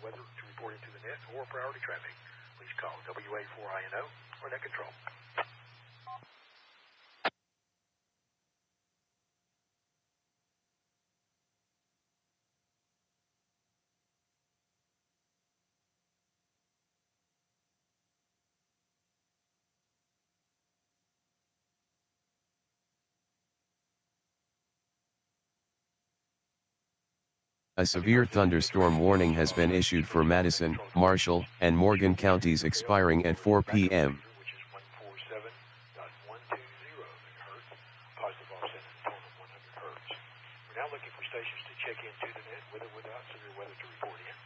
weather to report into the net or priority traffic, please call WA4INO or Net Control. A severe thunderstorm warning has been issued for Madison, Marshall, and Morgan counties expiring at 4 p.m. Which is 147.120 megahertz, positive offset in the tone of 100 hertz. We're now looking for stations to check into the net with or without severe weather to report in.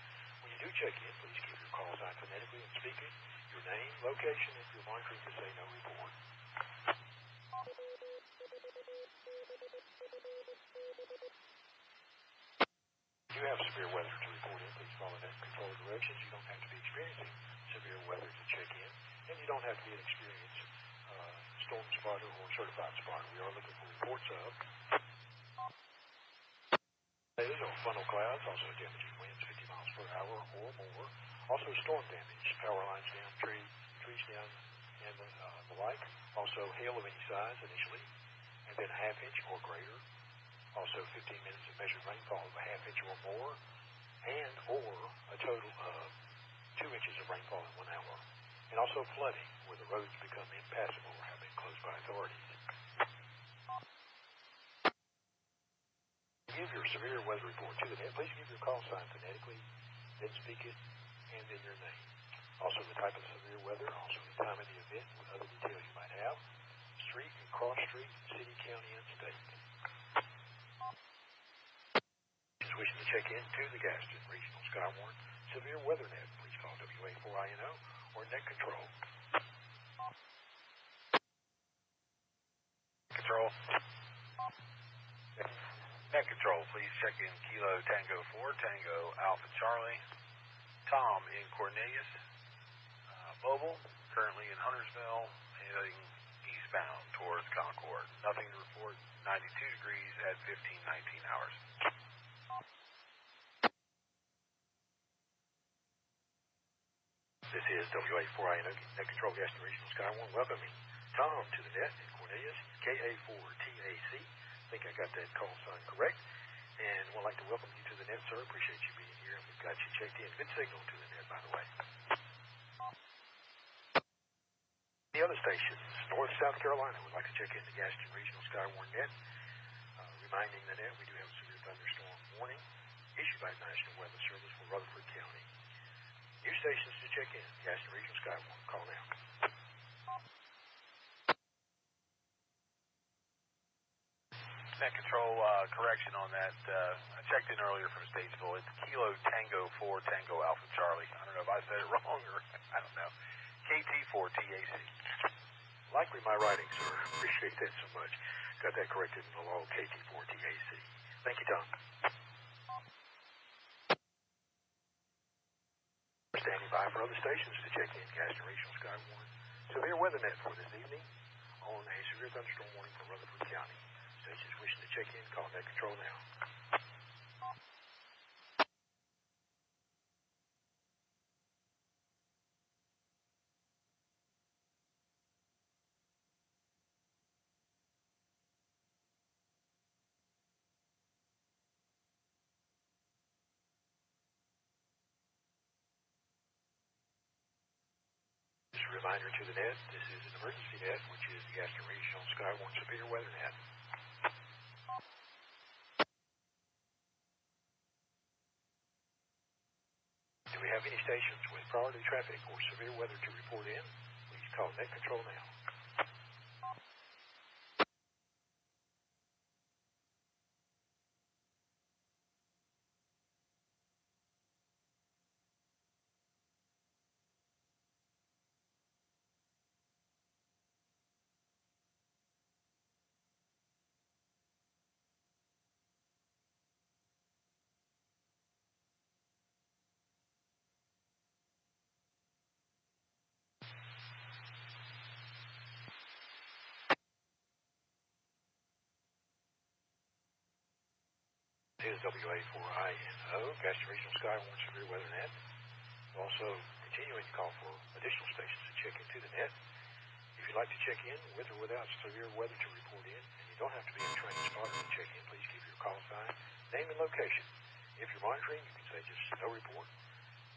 When you do check in, please keep your call sign phonetically and speak it, your name, location, if you're monitoring to say no report. If you have severe weather to report in, please follow Net Control directions. You don't have to be experiencing severe weather to check in, and you don't have to be an experienced storm spotter or certified spotter. We are looking for reports of hail or funnel clouds, also damaging winds 50 miles per hour or more, also storm damage, power lines down, trees down, and the like, also hail of any size initially, and then a half inch or greater. Also 15 minutes of measured rainfall of a half inch or more, and or a total of 2 inches of rainfall in 1 hour. And also flooding, where the roads become impassable or have been closed by authorities. Give your severe weather report to the net. Please give your call sign phonetically, then speak it, and then your name. Also the type of severe weather, also the time of the event, what other details you might have, street and cross street, city, county, and state. Wishing to check in to the Gaston Regional Skywarn Severe Weather Net, please call WA4INO or Net Control. Net Control, please check in Kilo Tango 4, Tango Alpha Charlie. Tom in Cornelius. Mobile, currently in Huntersville, heading eastbound towards Concord. Nothing to report, 92 degrees at 15:19 hours. This is WA4INO Net Control Gaston Regional Skywarn welcoming Tom to the net in Cornelius, KA4TAC. I think I got that call sign correct. And would like to welcome you to the net, sir. Appreciate you being here. And we've got you checked in. Good signal to the net, by the way. The other stations, North South Carolina, would like to check in the Gaston Regional Skywarn net. Reminding the net, we do have a severe thunderstorm warning issued by the National Weather Service for Rutherford County. New stations to check in, Gaston Regional Skywarn. Call now. Net Control, correction on that. I checked in earlier from Statesville. It's Kilo Tango 4, Tango Alpha Charlie. I don't know if I said it wrong or I don't know. KT4TAC. Likely my writing, sir. Appreciate that so much. Got that corrected in the law, KT4TAC. Thank you, Tom. Standing by for other stations to check in Gaston Regional Skywarn Severe Weather Net for this evening on a severe thunderstorm warning for Rutherford County. Stations wishing to check in, call Net Control now. Just a reminder to the net, this is an emergency net, which is the Gaston Regional Skywarn Severe Weather Net. Do we have any stations with priority traffic or severe weather to report in? Please call Net Control now. This is WA4INO, Gaston Regional Skywarn Severe Weather Net. Also continuing to call for additional stations to check into the net. If you'd like to check in with or without severe weather to report in, and you don't have to be a trained spotter to check in, please keep your call sign, name, and location. If you're monitoring, you can say just no report,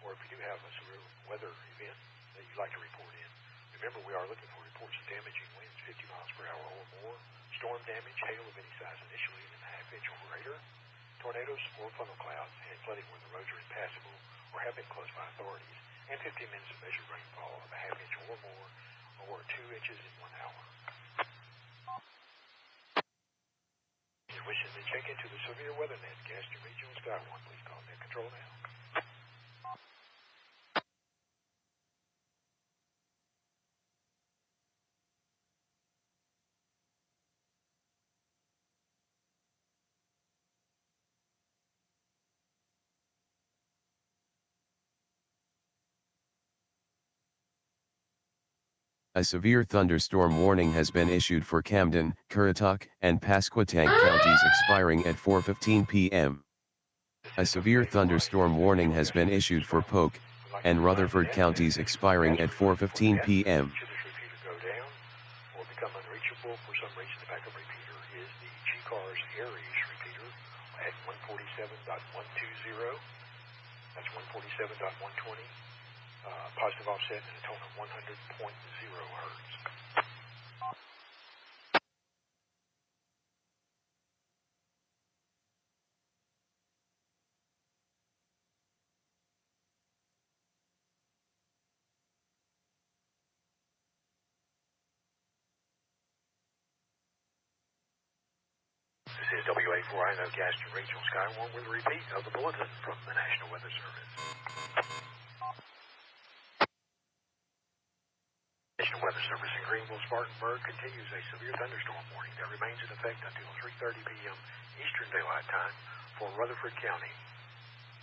or if you do have a severe weather event that you'd like to report in. Remember, we are looking for reports of damaging winds 50 miles per hour or more, storm damage, hail of any size initially in a half-inch or greater, tornadoes or funnel clouds, and flooding where the roads are impassable or have been closed by authorities, and 15 minutes of measured rainfall of a half-inch or more, or 2 inches in 1 hour. If you're wishing to check into the severe weather net, Gaston Regional Skywarn, please call Net Control now. A severe thunderstorm warning has been issued for Camden, Currituck, and Pasquotank counties expiring at 4:15 p.m. A severe thunderstorm warning has been issued for Polk and Rutherford counties expiring at 4:15 p.m. Should this repeater go down or become unreachable for some reason, the backup repeater is the G-Cars Aries repeater at 147.120. That's 147.120. Positive offset and a tone of 100.0 hertz. This is WA4INO Gaston Regional Skywarn with a repeat of the bulletin from the National Weather Service. National Weather Service in Greenville, Spartanburg continues a severe thunderstorm warning that remains in effect until 3:30 p.m. Eastern Daylight Time for Rutherford County.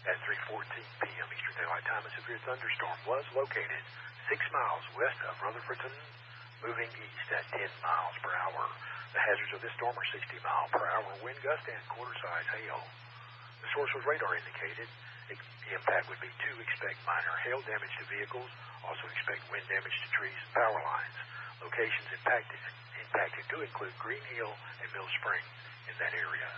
At 3:14 p.m. Eastern Daylight Time, a severe thunderstorm was located 6 miles west of Rutherfordton, moving east at 10 miles per hour. The hazards of this storm are 60 mile per hour wind gust and quarter-size hail. The source was radar indicated. The impact would be to expect minor hail damage to vehicles. Also expect wind damage to trees and power lines. Locations impacted do include Green Hill and Mill Spring in that area.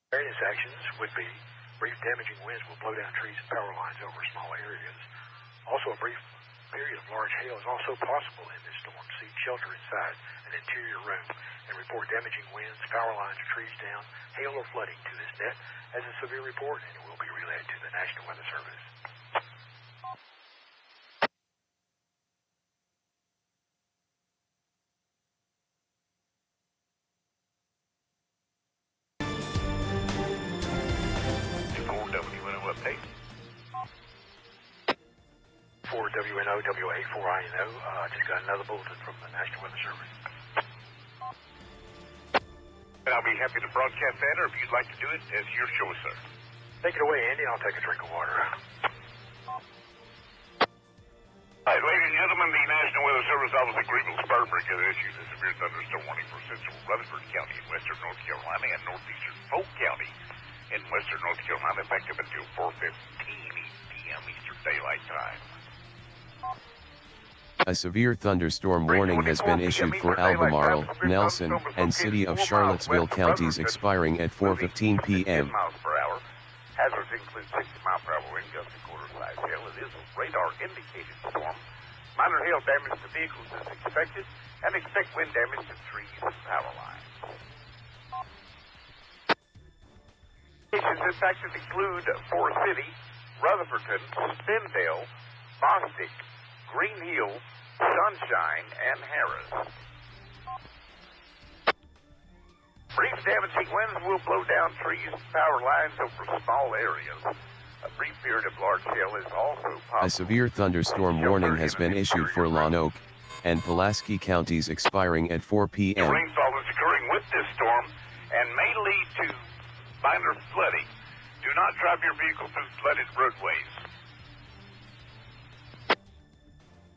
Various actions would be brief damaging winds will blow down trees and power lines over small areas. Also, a brief period of large hail is also possible in this storm. Seek shelter inside an interior room and report damaging winds, power lines, or trees down, hail, or flooding to this net as a severe report, and it will be relayed to the National Weather Service. Update. For WNO, WA4INO, just got another bulletin from the National Weather Service. And I'll be happy to broadcast that, or if you'd like to do it, as your choice, sir. Take it away, Andy, and I'll take a drink of water. All right, ladies and gentlemen, the National Weather Service Office at Greenville, Spartanburg has issued a severe thunderstorm warning for central Rutherford County in western North Carolina and northeastern Polk County in western North Carolina, effective until 4:15 p.m. Eastern Daylight Time. A severe thunderstorm warning has been issued for Albemarle, Nelson, and City of Charlottesville counties expiring at 4:15 p.m. 10 miles per hour. Hazards include 60 mile per hour wind gusts and quarter-size hail. It is a radar-indicated storm. Minor hail damage to vehicles is expected, and expect wind damage to trees and power lines. Locations impacted include Forest City, Rutherfordton, Spindale, Bostic, Green Hill, Sunshine, and Harris. Brief damaging winds will blow down trees and power lines over small areas. A brief period of large hail is also possible. A severe thunderstorm warning has been issued for Lone Oak and Pulaski counties expiring at 4 p.m. Rainfall is occurring with this storm and may lead to minor flooding. Do not drive your vehicle through flooded roadways.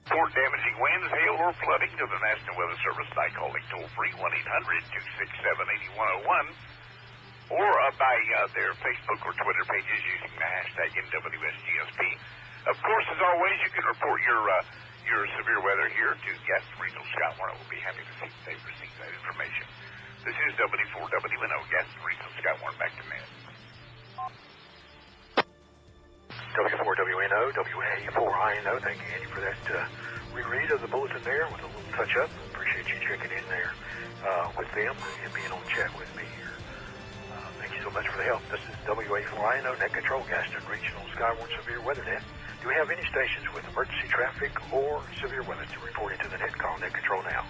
Report damaging winds, hail, or flooding to the National Weather Service by calling toll-free 1-800-267-8101 or by their Facebook or Twitter pages using the hashtag NWSGSP. Of course, as always, you can report your severe weather here to Gaston Regional Scott Warren. We'll be happy to see if they've received that information. This is W4WNO, Gaston Regional Scott Warren. Back to Matt. W4WNO, WA4INO. Thank you, Andy, for that reread of the bulletin there with a little touch-up. Appreciate you checking in there with them and being on chat with me here. Thank you so much for the help. This is WA4INO, Net Control, Gaston Regional Skywarn Severe Weather Net. Do we have any stations with emergency traffic or severe weather to report into the net? Call Net Control now.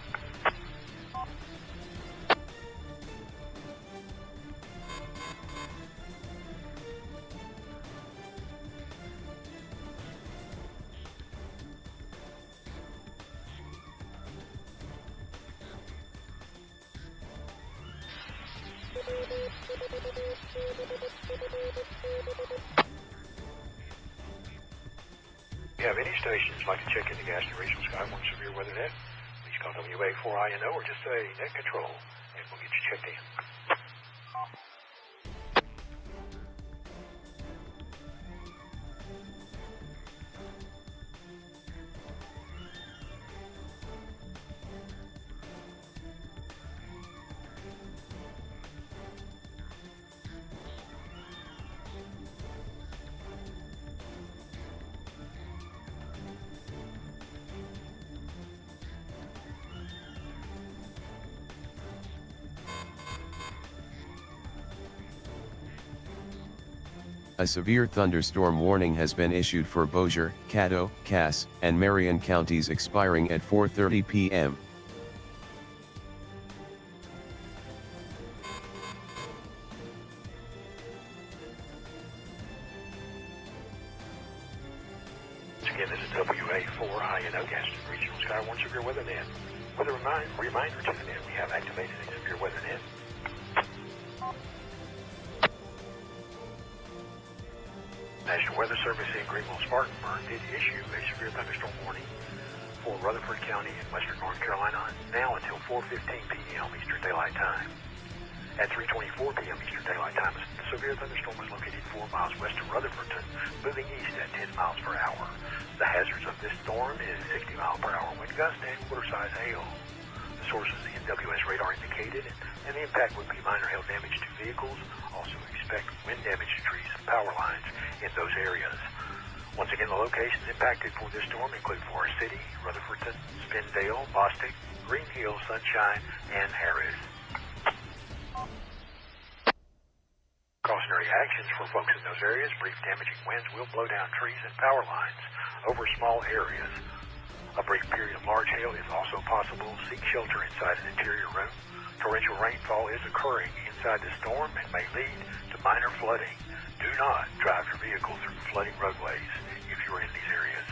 If you have any stations like to check into Gaston Regional Skywarn Severe Weather Net, please call WA4INO or just say Net Control, and we'll get you checked in. A severe thunderstorm warning has been issued for Bossier, Caddo, Cass, and Marion counties expiring at 4:30 p.m. Again, this is WA4INO, Gaston Regional Skywarn Severe Weather Net. With a reminder to the net, we have activated a severe weather net. National Weather Service in Greenville-Spartanburg did issue a severe thunderstorm warning for Rutherford County in western North Carolina now until 4:15 p.m. Eastern Daylight Time. At 3:24 p.m. Eastern Daylight Time, the severe thunderstorm was located 4 miles west of Rutherford, moving east at 10 miles per hour. The hazards of this storm is 60 mile per hour wind gust and quarter-size hail. The sources the NWS radar indicated, and the impact would be minor hail damage to vehicles. Also expect wind damage to trees and power lines in those areas. Once again, the locations impacted for this storm include Forest City, Rutherfordton, Spindale, Bostic, Green Hills, Sunshine, and Harris. Cautionary actions for folks in those areas. Brief damaging winds will blow down trees and power lines over small areas. A brief period of large hail is also possible. Seek shelter inside an interior room. Torrential rainfall is occurring inside the storm and may lead to minor flooding. Do not drive your vehicle through flooding roadways if you're in these areas.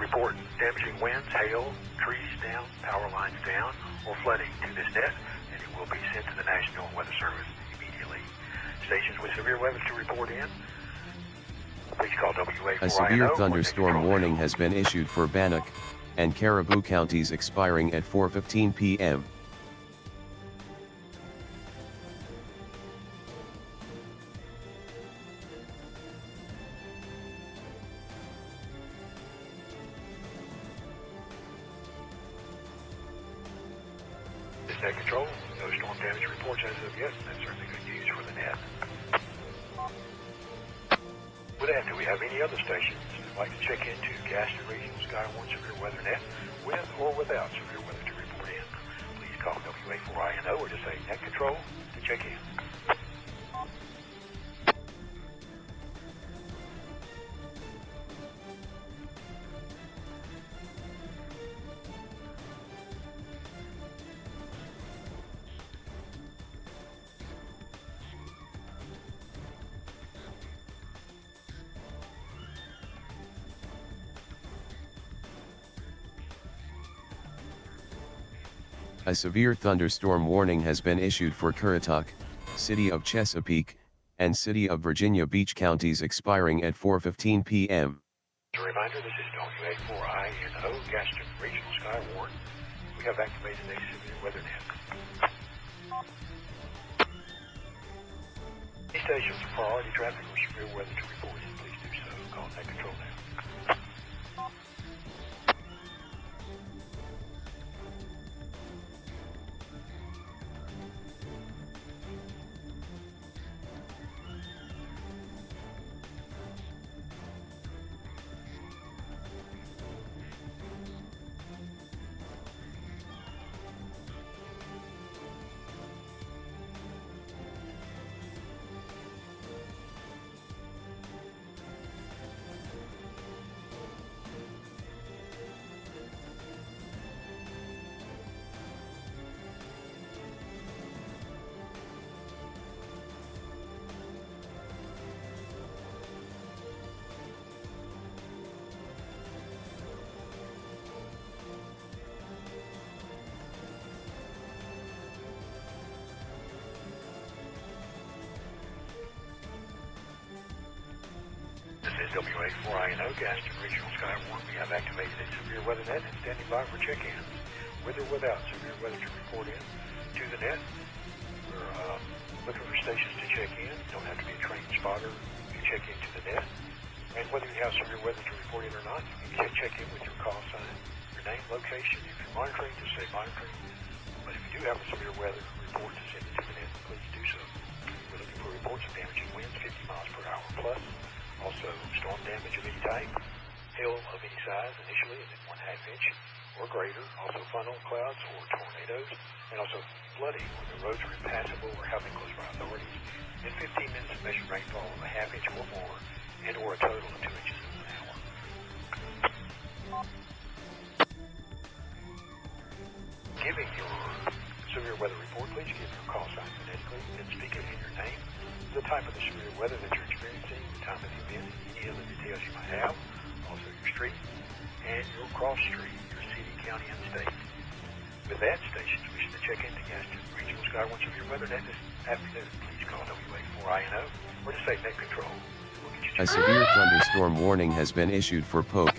Report damaging winds, hail, trees down, power lines down, or flooding to this net, and it will be sent to the National Weather Service immediately. Stations with severe weather to report in, please call WA4INO. A severe thunderstorm warning has been issued for Bannock and Caribou counties expiring at 4:15 p.m. Net Control, no storm damage reports as of yet. That's certainly good news for the net. With that, do we have any other stations that would like to check into Gaston Regional Skywarn Severe Weather Net with or without severe weather to report in? Please call WA4INO or just say Net Control to check in. A severe thunderstorm warning has been issued for Currituck, City of Chesapeake, and City of Virginia Beach counties expiring at 4:15 p.m. As a reminder, this is WA4INO Gaston Regional Sky Warn. We have activated a severe weather net. These stations for priority traffic or severe weather to report in, please do so. Call Net Control now. This is WA4INO Gaston Regional Sky Warn. We have activated a severe weather net and standing by for check-ins. With or without severe weather to report in to the net. We're looking for stations to check in. You don't have to be a trained spotter. You can check into the net. And whether you have severe weather to report in or not, you can check in with your call sign, your name, location. If you're monitoring, just say monitoring. But if you do have a severe weather report to send it to the net, please do so. We're looking for reports of damaging winds 50 miles per hour plus. Also, storm damage of any type, hail of any size initially, and then 1/2 inch or greater. Also, funnel clouds or tornadoes, and also flooding when the roads are impassable or have been closed by authorities. In 15 minutes of measured rainfall of 1/2 inch or more, and or a total of 2 inches in an hour. Giving your severe weather report, please give your call sign phonetically and speak it in your name, the type of the severe weather that you're experiencing, the time of the event, any other details you might have, also your street and your cross street, your city, county, and state. With that, stations wishing to check into Gaston Regional Sky Warn severe weather net this afternoon, please call WA4INO or to say Net Control. A severe thunderstorm warning has been issued for Polk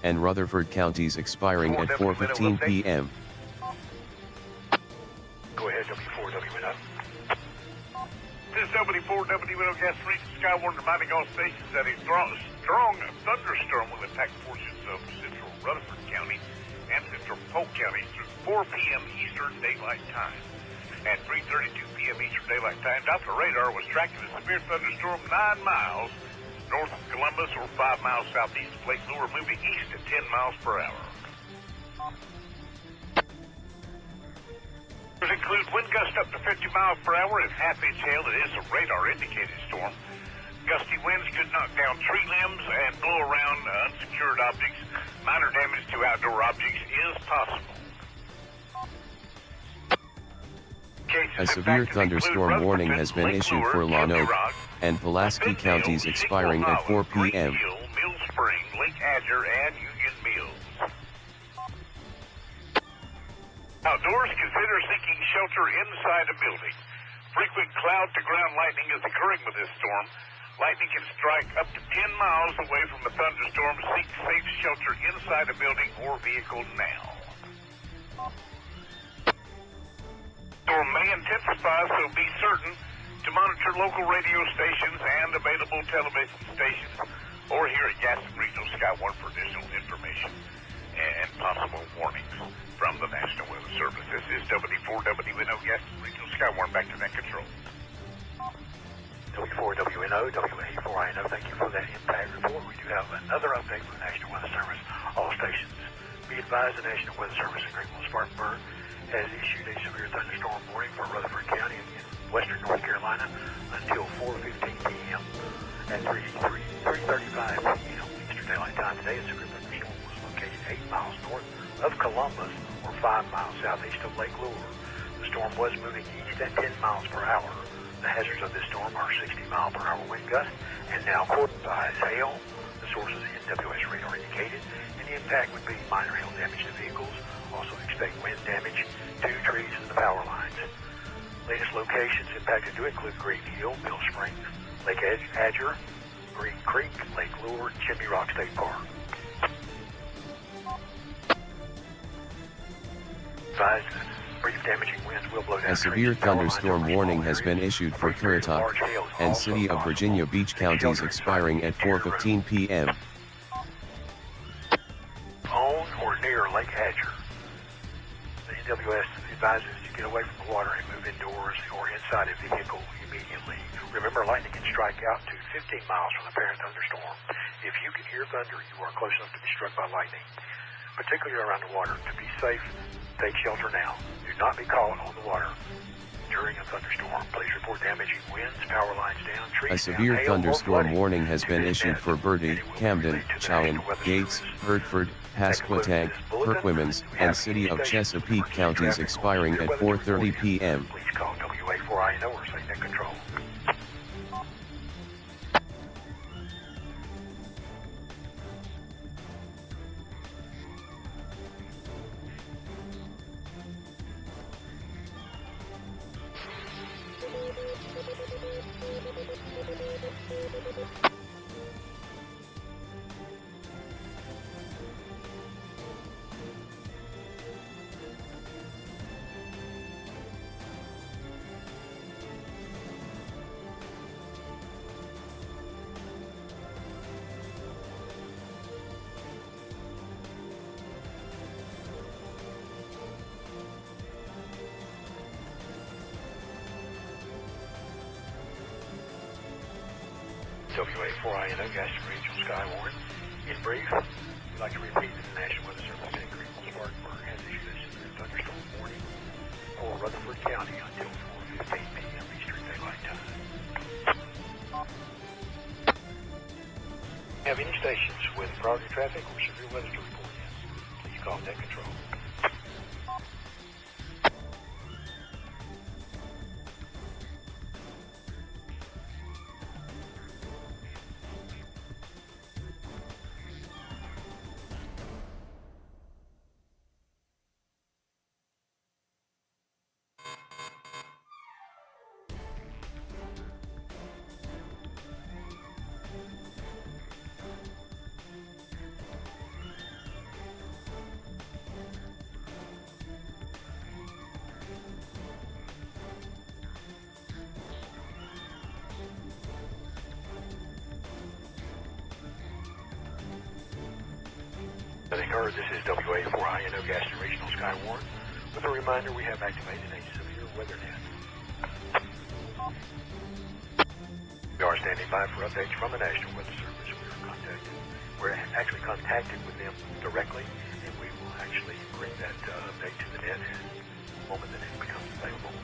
and Rutherford counties expiring at 4:15 p.m. Go ahead, W4WNO. This is W4WNO Gaston Regional Sky Warn reminding all stations that a strong thunderstorm will impact portions of central Rutherford County and central Polk County through 4 p.m. Eastern Daylight Time. At 3:32 p.m. Eastern Daylight Time, Doppler radar was tracking a severe thunderstorm 9 miles north of Columbus or 5 miles southeast of Lake Lure, moving east at 10 miles per hour. Those include wind gusts up to 50 miles per hour and 1/2 inch hail. It is a radar-indicated storm. Gusty winds could knock down tree limbs and blow around unsecured objects. Minor damage to outdoor objects is possible. A severe thunderstorm warning has been issued for Lonoke and Pulaski counties expiring at 4 p.m. Mill Spring, Lake Adger, and Union Mills. Outdoors, consider seeking shelter inside a building. Frequent cloud-to-ground lightning is occurring with this storm. Lightning can strike up to 10 miles away from the thunderstorm. Seek safe shelter inside a building or vehicle now. Storm may intensify, so be certain to monitor local radio stations and available television stations, or here at Gaston Regional Sky Warn for additional information and possible warnings from the National Weather Service. This is W4WNO Gaston Regional Sky Warn. Back to Net Control. W4WNO, WA4INO, thank you for that impact report. We do have another update from the National Weather Service. All stations, be advised, the National Weather Service in Greenville-Spartanburg has issued a severe thunderstorm warning for Rutherford County in western North Carolina until 4:15 p.m. At 3:35 p.m. Eastern Daylight Time today, a severe thunderstorm was located 8 miles north of Columbus or 5 miles southeast of Lake Lure. The storm was moving east at 10 miles per hour. The hazards of this storm are 60-mile-per-hour wind gusts and now quarter-size hail. The source is NWS radar indicated, and the impact would be minor hail damage to vehicles. Also expect wind damage to trees and the power lines. Latest locations impacted do include Green Hill, Mill Spring, Lake Adger, Green Creek, Lake Lure, Chimney Rock State Park. Advise brief damaging winds will blow down A severe trees, power lines thunderstorm over warning small has been areas. issued for Brief periods of Currituck large hail is and also City of possible. Virginia Beach Take counties shelter inside expiring at interior 4:15 p.m. On or near Lake Adger. The NWS advises you get away from the water and move indoors or inside a vehicle immediately. Remember, lightning can strike out to 15 miles from the parent thunderstorm. If you can hear thunder, you are close enough to be struck by lightning, particularly around the water. To be safe, take shelter now. Do not be caught on the water during a thunderstorm. Please report damaging winds, power lines down, trees A severe down, hail, or thunderstorm flooding warning has to been this issued net, for Bertie, and it will be Camden, relayed to the Chowan, National Weather Gates, Service. Hertford, Pasquotank, Perquimans, and City of Chesapeake counties expiring at 4:30 p.m. Please call WA4INO or say net control. WA4INO Gaston Regional Sky Warning. In brief, we'd like to repeat that the National Weather Service in Greenville-Spartanburg has issued a severe thunderstorm warning for Rutherford County until 4:15 p.m. Eastern Daylight Time. Have any stations with priority traffic or severe weather to report in? Please call net control. This is WA4INO Gaston Regional Sky Warning. With a reminder, we have activated a severe weather net. We are standing by for updates from the National Weather Service. We're actually contacted with them directly, and we will actually bring that update to the net the moment that it becomes available.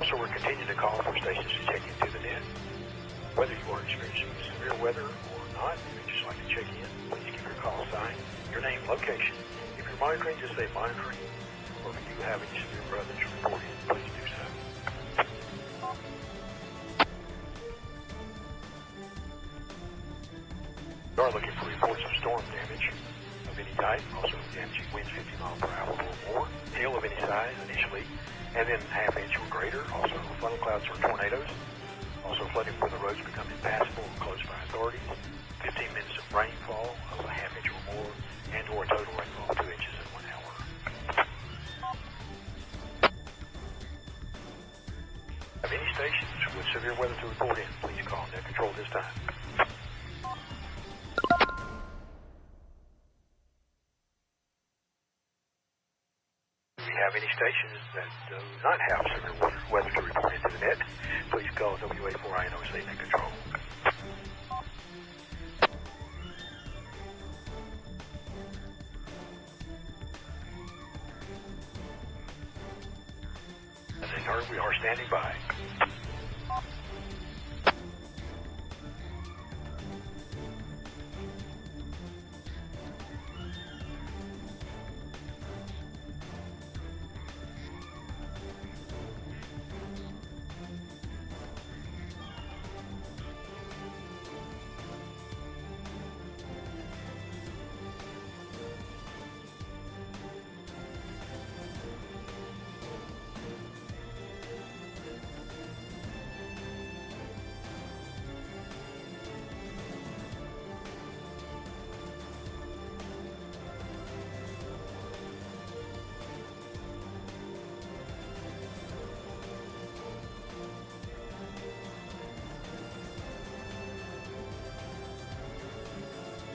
So we're continuing to call for stations to check into the net. Whether you are experiencing severe weather or not, if you'd just like to check in, please give your call sign, your name, location. If you're monitoring, just say monitoring. Or if you have any severe weather to report in, please do so. We are looking for reports of storm damage of any type, also damaging winds 50 miles per hour or more, hail of any size initially, and then half inch or greater, also funnel clouds or tornadoes, also flooding where the roads become impassable or closed by authorities, 15 minutes of rainfall of a half inch or more, and or total rainfall of 2 inches in 1 hour. Have any stations with severe weather to report in, please call net control this time. Have any stations that do not have severe weather to report into the net, please call WA4INO State Net Control. As I heard, we are standing by.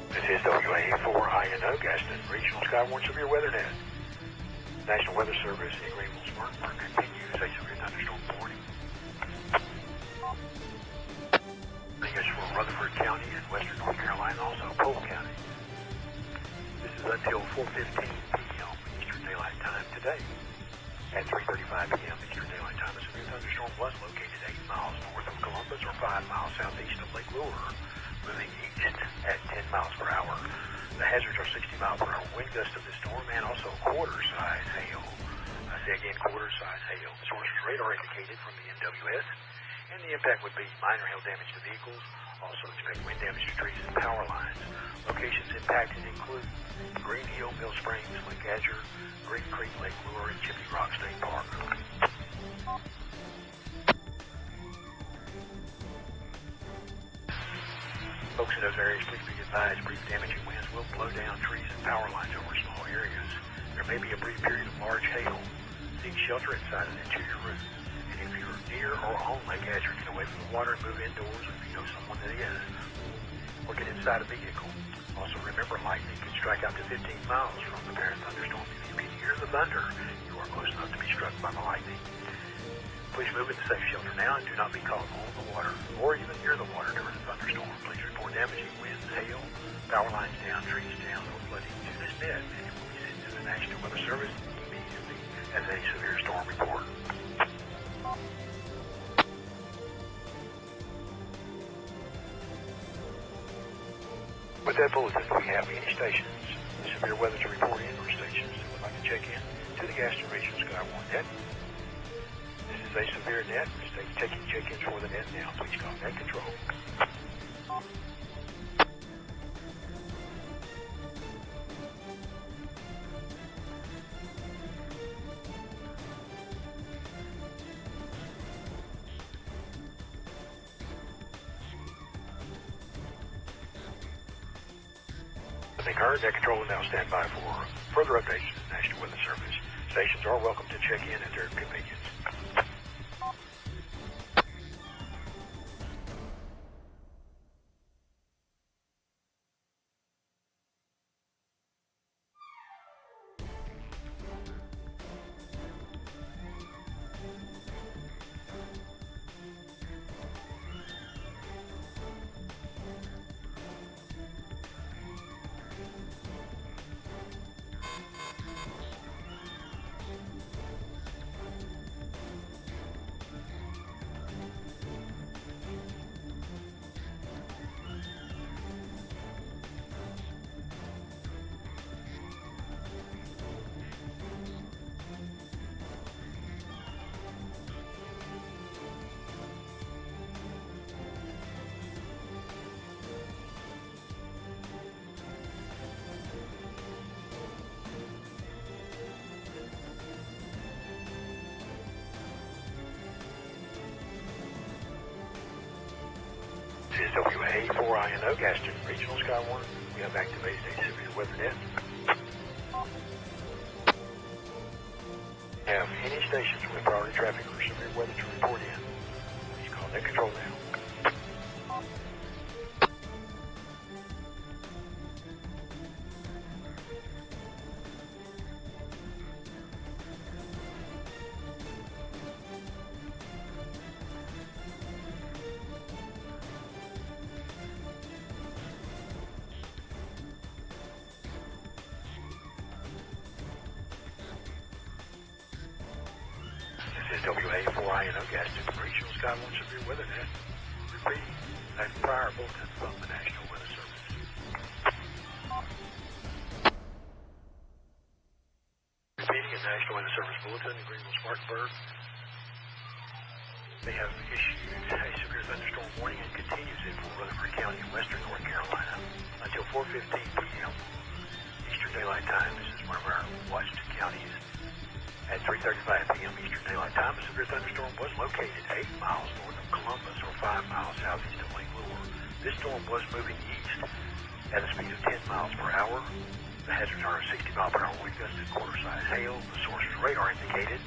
This is WA4INO, Gaston Regional Skywarn Severe Weather Net. National Weather Service in Greenville, Spartanburg continues a severe thunderstorm warning. Warning is for Rutherford County and western North Carolina, also Polk County. This is until 4:15 p.m. Eastern Daylight Time today. At 3:35 p.m. Eastern Daylight Time, a severe thunderstorm was located 8 miles north of Columbus or 5 miles southeast of Lake Lure, moving east at 10 miles per hour. The hazards are 60 mile per hour wind gusts of the storm and also quarter-size hail. I say again, quarter-size hail. The source was radar indicated from the NWS, and the impact would be minor hail damage to vehicles. Also expect wind damage to trees and power lines. Locations impacted include Green Hill, Mill Springs, Lake Azure, Green Creek, Lake Lure, and Chippy Rock State Park. Folks in those areas, please be advised brief damaging winds will blow down trees and power lines over small areas. There may be a brief period of large hail. Seek shelter inside an interior room. And if you're near or on Lake Azure, get away from the water and move indoors if you know someone that is. Or get inside a vehicle. Also remember, lightning can strike out to 15 miles from the parent thunderstorm. If you can hear the thunder, you are close enough to be struck by the lightning. Please move into safe shelter now and do not be caught on the water or even near the water during a thunderstorm. Please report damaging winds, hail, power lines down, trees down, or flooding to this net, and it will be sent to the National Weather Service immediately as a severe storm report. With that bulletin, we have any stations, severe weather to report in, or stations that would like to check in to the Gaston Regional Skywarn Net. This is a severe net. Stay taking check-ins for the net now. Please contact control. Current net control will now stand by for further updates to the National Weather Service. Stations are welcome to check in at their convenience. This is WA4INO, Gaston Regional Skywarn. We have activated a severe weather net. Have any stations with priority traffic or severe weather to report in? Please call net control now. This is WA4INO, Gaston Regional Skywarn Severe Weather Net. Repeating that prior bulletin from the National Weather Service. Repeating a National Weather Service bulletin in Greenville, Spartanburg. They have issued a severe thunderstorm warning and continues it for Rutherford County and western North Carolina until 4:15 p.m. Eastern Daylight Time. This is one of our watched counties. At 3:35 p.m. Eastern Daylight Time, a severe thunderstorm was located 8 miles north of Columbus or 5 miles southeast of Lake Lure. This storm was moving east at a speed of 10 miles per hour. The hazards are 60 mile per hour wind gusts and quarter-size hail. The source is radar indicated.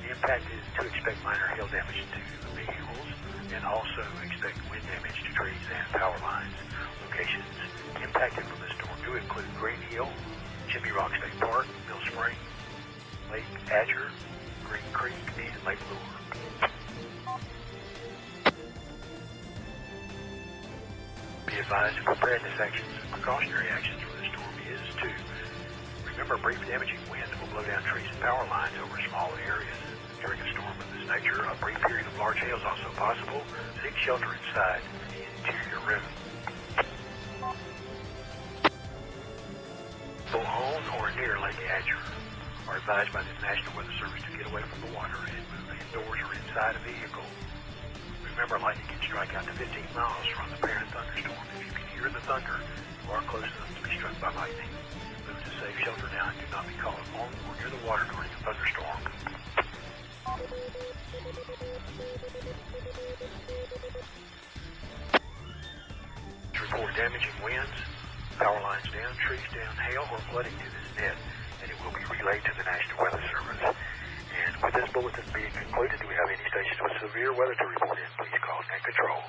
The impact is to expect minor hail damage to vehicles and also expect wind damage to trees and power lines. Locations impacted impacted from this storm do include Green Hill, Chimney Rock State Park, Mill Spring, Lake Azure, Green Creek, and Lake Lure. Be advised that preparedness actions and precautionary actions for this storm is to remember brief damaging winds will blow down trees and power lines over small areas. During a storm of this nature, a brief period of large hail is also possible. Seek shelter inside the interior room. People on or near Lake Azure are advised by the National Weather Service to get away from the water and move indoors or inside a vehicle. Remember, lightning can strike out to 15 miles from the parent thunderstorm. If you can hear the thunder, you are close enough to be struck by lightning. Move to safe shelter now and do not be caught on or near the water during a thunderstorm. To report damaging winds, power lines down, trees down, hail, or flooding to this net, and it will be relayed to the National Weather Service. And with this bulletin being concluded, do we have any stations with severe weather to report in? Please call Net Control.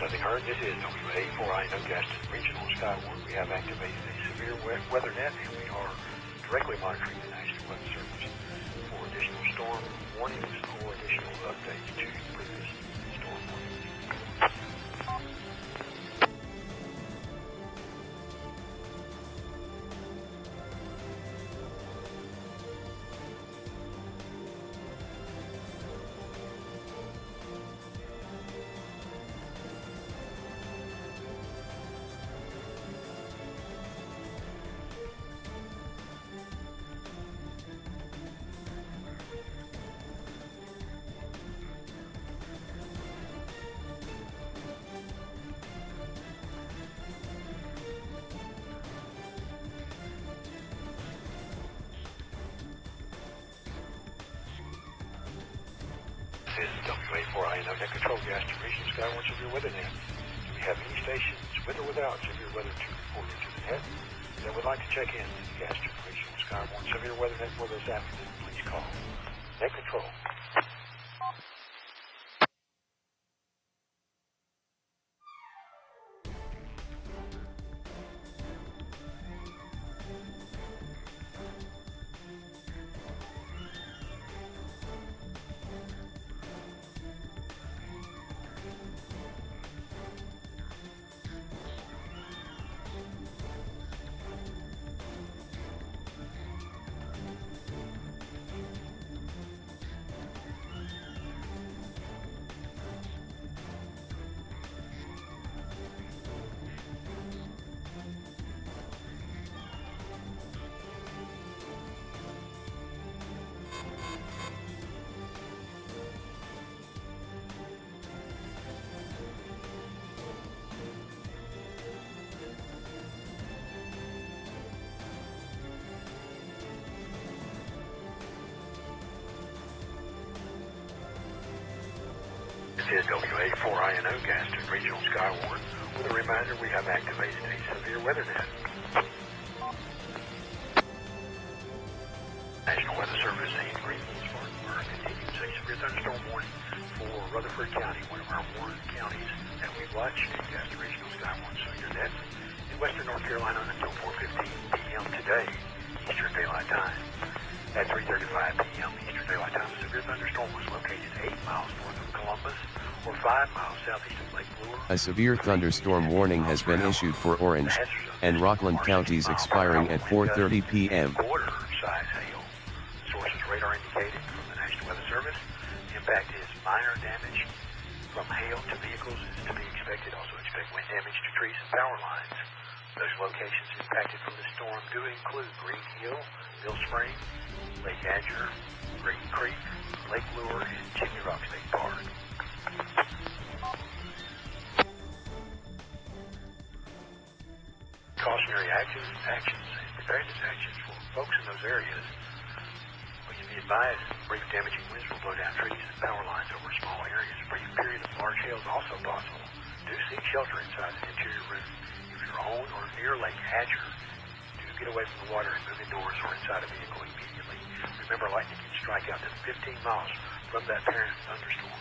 Nothing heard. This is WA4INO Gaston Regional Skywarn. We have activated a severe weather net, and we are directly monitoring the National Weather Service for additional storm warnings or additional updates to previous storm warnings. This is WA4INO Net Control Gaston Regional Skywarn Severe Weather Net. Do we have any stations with or without severe weather to report into the net that would like to check in to the Gaston Regional Skywarn Severe Weather Net for this afternoon? Please call Net Control. This is WA4INO Gaston Regional Skywarn. With a reminder, we have activated a severe weather net. National Weather Service in Greenville, Spartanburg, continues a severe thunderstorm warning for Rutherford County, one of our warned counties that we watch in Gaston Regional Skywarn Severe Net in western North Carolina until 4:15 p.m. today, Eastern Daylight Time. At 3:35 p.m. Eastern Daylight Time, a severe thunderstorm was located 8 miles north of Columbus or 5 miles southeast of Lake Lure. A severe thunderstorm warning has been issued for Orange and Rockland counties expiring at 4:30 p.m. Border-size hail. Sources radar indicated from the National Weather Service. The impact is minor damage from hail to vehicles is to be expected. Also expect wind damage to trees and power lines. Those locations impacted from the storm do include Green Hill, Mill Spring, Lake Azure, Green Creek, Lake Lure, and Chimney shelter inside an interior room. If you're on or near Lake Hatcher, do get away from the water and move indoors or inside a vehicle immediately. Remember, lightning can strike out to 15 miles from that parent thunderstorm.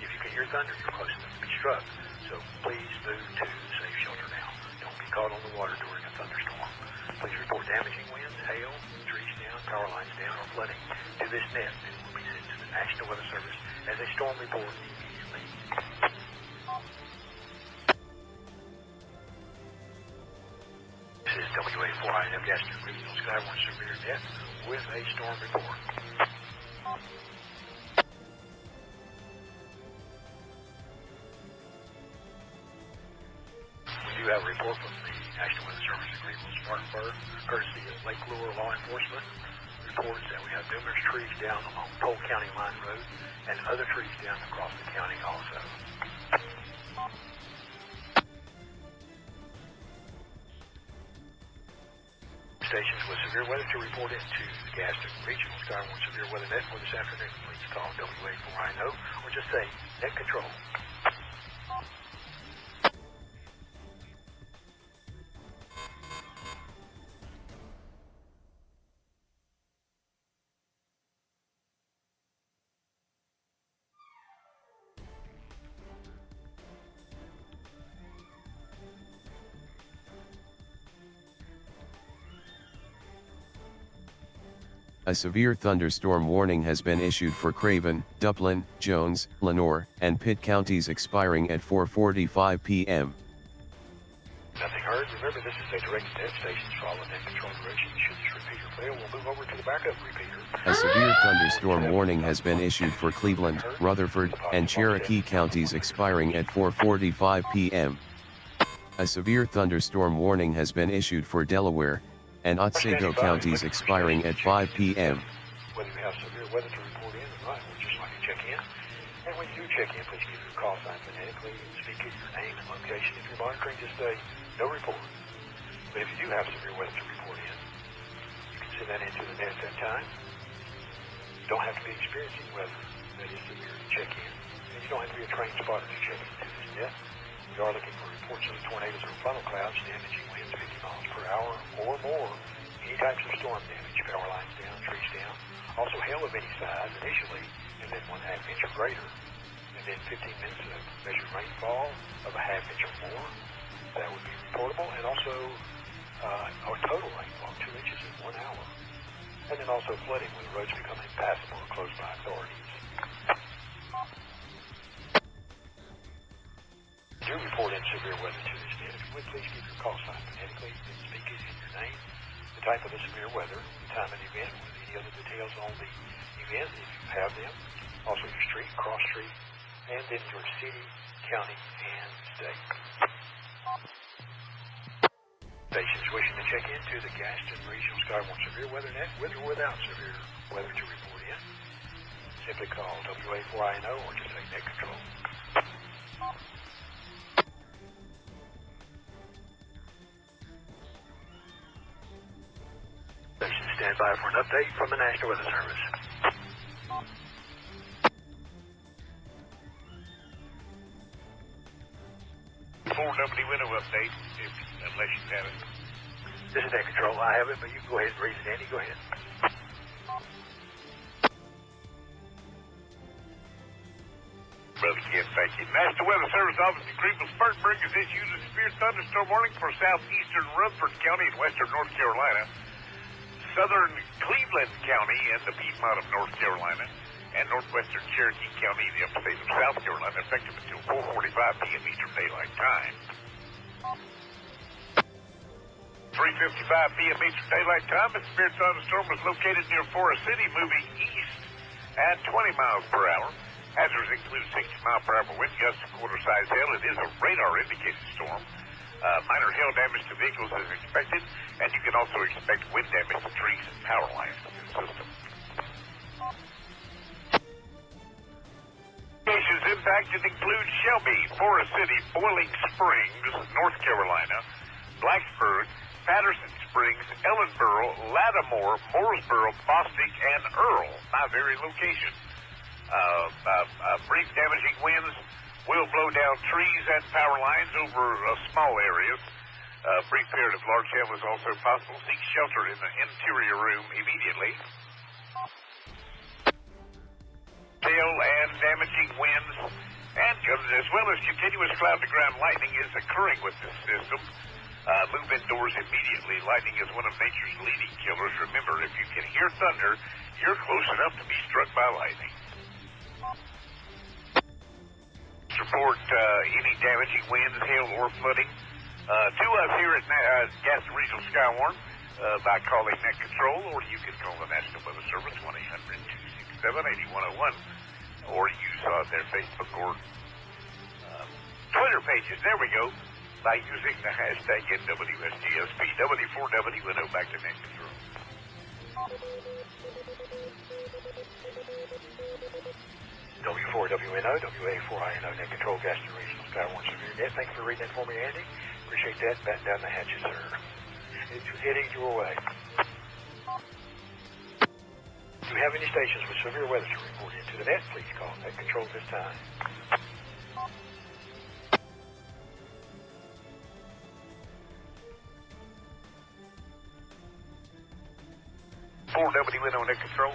If you can hear thunder, you're close enough to be struck. So please move to safe shelter now. Don't be caught on the water during a thunderstorm. Please report damaging winds, hail, trees down, power lines down, or flooding to this net, and it will be sent to the National Weather Service as a storm report immediately. This is WA4INM Gaston Regional Skywarn Severe Net with a storm report. We do have a report from the National Weather Service in Greenville, Spartanburg, courtesy of Lake Lure Law Enforcement. Reports that we have numerous trees down along Polk County Line Road and other trees down across the county also. Stations with severe weather to report into the Gaston Regional Skywarn Severe Weather Net for this afternoon. Please call WA4INO or just say Net Control. A severe thunderstorm warning has been issued for Craven, Duplin, Jones, Lenoir, and Pitt counties expiring at 4:45 p.m. Nothing heard. Remember, this is a direct net. Stations follow net control directions. Should this repeater fail, we'll move over to the backup repeater. A severe thunderstorm warning has been issued for Cleveland, Rutherford, and Cherokee counties expiring at 4:45 p.m. A severe thunderstorm warning has been issued for Delaware and Otsego counties expiring at 5 p.m. Whether you have severe weather to report in or not, we'd just like to check in. And when you do check in, please give your call sign phonetically and speak in your name and location. If you're monitoring, just say no report. But if you do have severe weather to report in, you can send that into the net at that time. You don't have to be experiencing weather that is severe to check in. And you don't have to be a trained spotter to check into this net. We are looking for reports of tornadoes or funnel clouds, damaging winds 50 miles per hour or more, any types of storm damage, power lines down, trees down, also hail of any size initially, and then 1/2 inch or greater, and then 15 minutes of measured rainfall of 1/2 inch or more. That would be reportable, and also our total rainfall, 2 inches in 1 hour, and then also flooding when the roads become impassable or closed by authorities. Do report in severe weather to this net. If you would, please give your call sign phonetically and speak it in your name, the type of the severe weather, the time of the event, with any other details on the event if you have them, also your street, cross street, and then your city, county, and state. Stations wishing to check into the Gaston Regional Skywarn Severe Weather Net with or without severe weather to report in, simply call WA4INO or just say Net Control. Stand by for an update from the National Weather Service. Full WNO update, unless you have it. This is Net Control. I have it, but you can go ahead and read it, Andy. Go ahead. Brother Ken, thank you. National Weather Service Office in Greenville, Spartanburg has issued a severe thunderstorm warning for southeastern Rutherford County in western North Carolina, southern Cleveland County and the Piedmont of North Carolina, and northwestern Cherokee County in the upstate of South Carolina, effective until 4:45 p.m. Eastern Daylight Time. 3:55 p.m. Eastern Daylight Time, a severe thunderstorm was located near Forest City, moving east at 20 miles per hour. Hazards include 60-mile-per-hour wind gusts and quarter-size hail. It is a radar-indicated storm. Minor hail damage to vehicles is expected, and you can also expect wind damage to trees and power lines in the system. Locations impacted include Shelby, Forest City, Boiling Springs, North Carolina, Blacksburg, Patterson Springs, Ellenboro, Lattimore, Mooresboro, Bostic, and Earl. My very location. Brief damaging winds will blow down trees and power lines over small areas. Brief period of large hail is also possible. Seek shelter in the interior room immediately. Hail and damaging winds, and as well as continuous cloud-to-ground lightning is occurring with this system. Move indoors immediately. Lightning is one of nature's leading killers. Remember, if you can hear thunder, you're close enough to be struck by lightning. Report any damaging winds, hail, or flooding to us here at Gaston Regional Skywarn by calling Net Control, or you can call the National Weather Service 1-800-267-8101, or use their Facebook or Twitter pages. There we go. By using the hashtag NWSGSP, W4WNO, back to Net Control. W4WNO, WA4INO, Net Control, Gaston Regional Skywarn Severe Net. Thank you for reading that for me, Andy. Appreciate that. Batten down the hatches, sir. It's heading your way. Do you have any stations with severe weather to report into the net? Please call Net Control this time. 4WNO, Net Control.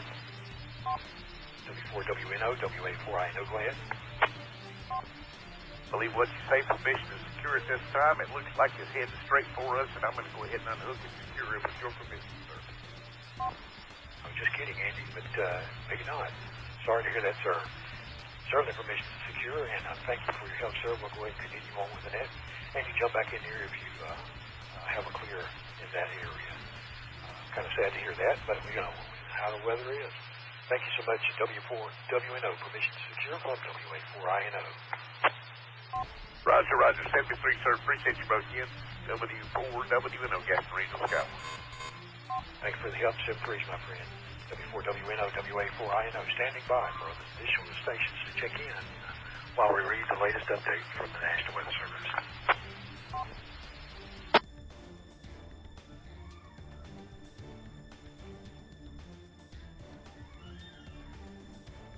W4WNO, WA4INO, go ahead. Believe what you say, permission to secure at this time. It looks like it's heading straight for us, and I'm going to go ahead and unhook and secure it with your permission, sir. I'm just kidding, Andy, but maybe not. Sorry to hear that, sir. Certainly permission to secure, and thank you for your help, sir. We'll go ahead and continue on with the net. And you jump back in here if you have a clear in that area. Kind of sad to hear that, but we know how the weather is. Thank you so much, W4WNO, permission to secure from WA4INO. Roger, Roger, 73, sir. Appreciate you both again. W4WNO, Gaston Regional Skywarn. Thank you for the help, 73, my friend. W4WNO, WA4INO, standing by for additional stations to check in while we read the latest update from the National Weather Service.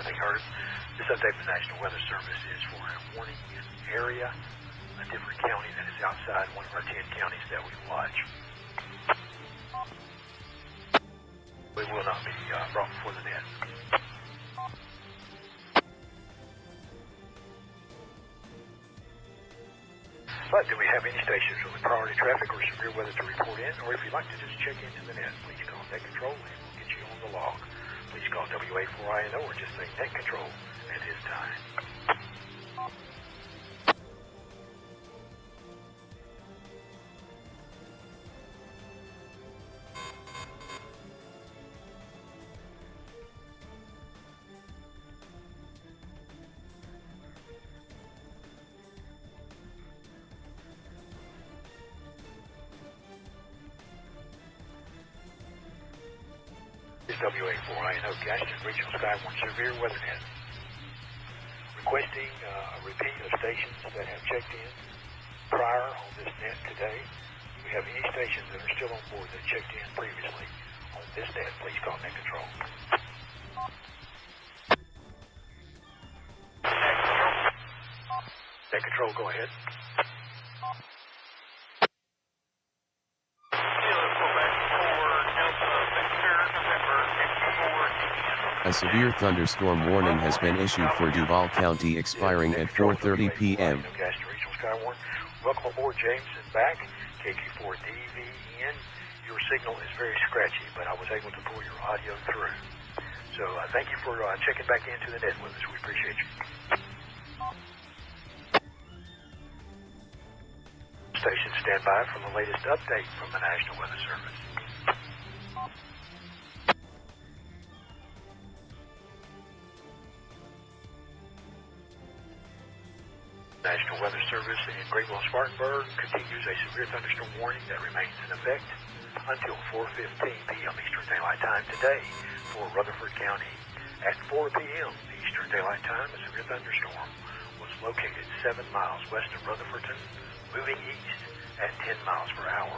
Heard. This update from the National Weather Service is for a warning area, a different county that is outside one of our 10 counties that we watch. We will not be brought before the net. But do we have any stations with priority traffic or severe weather to report in? Or if you'd like to just check into the net, please call Net Control and we'll get you on the log. Please call WA4INO or just say Net Control at this time. WA4INO, Gaston Regional Skywarn Severe Weather Net. Requesting a repeat of stations that have checked in prior on this net today. If we have any stations that are still on board that checked in previously on this net, please call Net Control. Net Control, go ahead. A severe thunderstorm warning has been issued for Duval County expiring at 4:30 p.m. Gaston Regional Skywarn. Welcome aboard, James, and back. KQ4DVN. Your signal is very scratchy, but I was able to pull your audio through. So thank you for checking back into the net with us. We appreciate you. Station stand by for the latest update from the National Weather Service. National Weather Service in Greenville-Spartanburg continues a severe thunderstorm warning that remains in effect until 4:15 p.m. Eastern Daylight Time today for Rutherford County. At 4 p.m. Eastern Daylight Time, a severe thunderstorm was located 7 miles west of Rutherfordton, moving east at 10 miles per hour.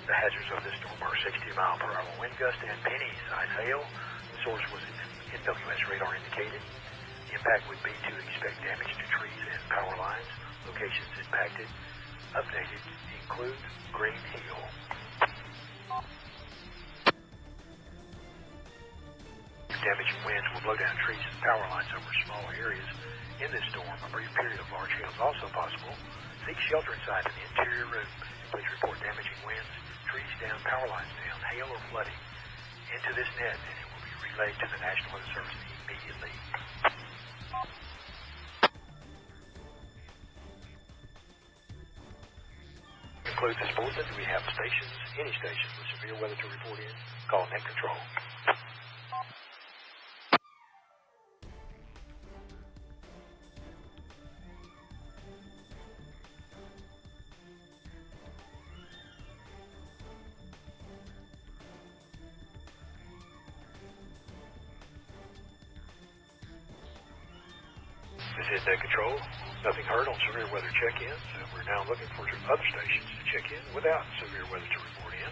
The hazards of this storm are 60-mile-per-hour wind gust and penny-size hail. The source was NWS radar indicated. The Impact would be to expect damage to trees and power lines. Locations impacted. Updated include Green Hill. Damaging winds will blow down trees and power lines over small areas. In this storm, a brief period of large hail is also possible. Seek shelter inside an interior room. Please report damaging winds, trees down, power lines down, hail or flooding into this net, and it will be relayed to the National Weather Service immediately. Conclude this bulletin. We have stations, any stations with severe weather to report in. Call Net Control. This is Net Control. Nothing heard on severe weather check-ins. We're now looking for other stations to check in without severe weather to report in.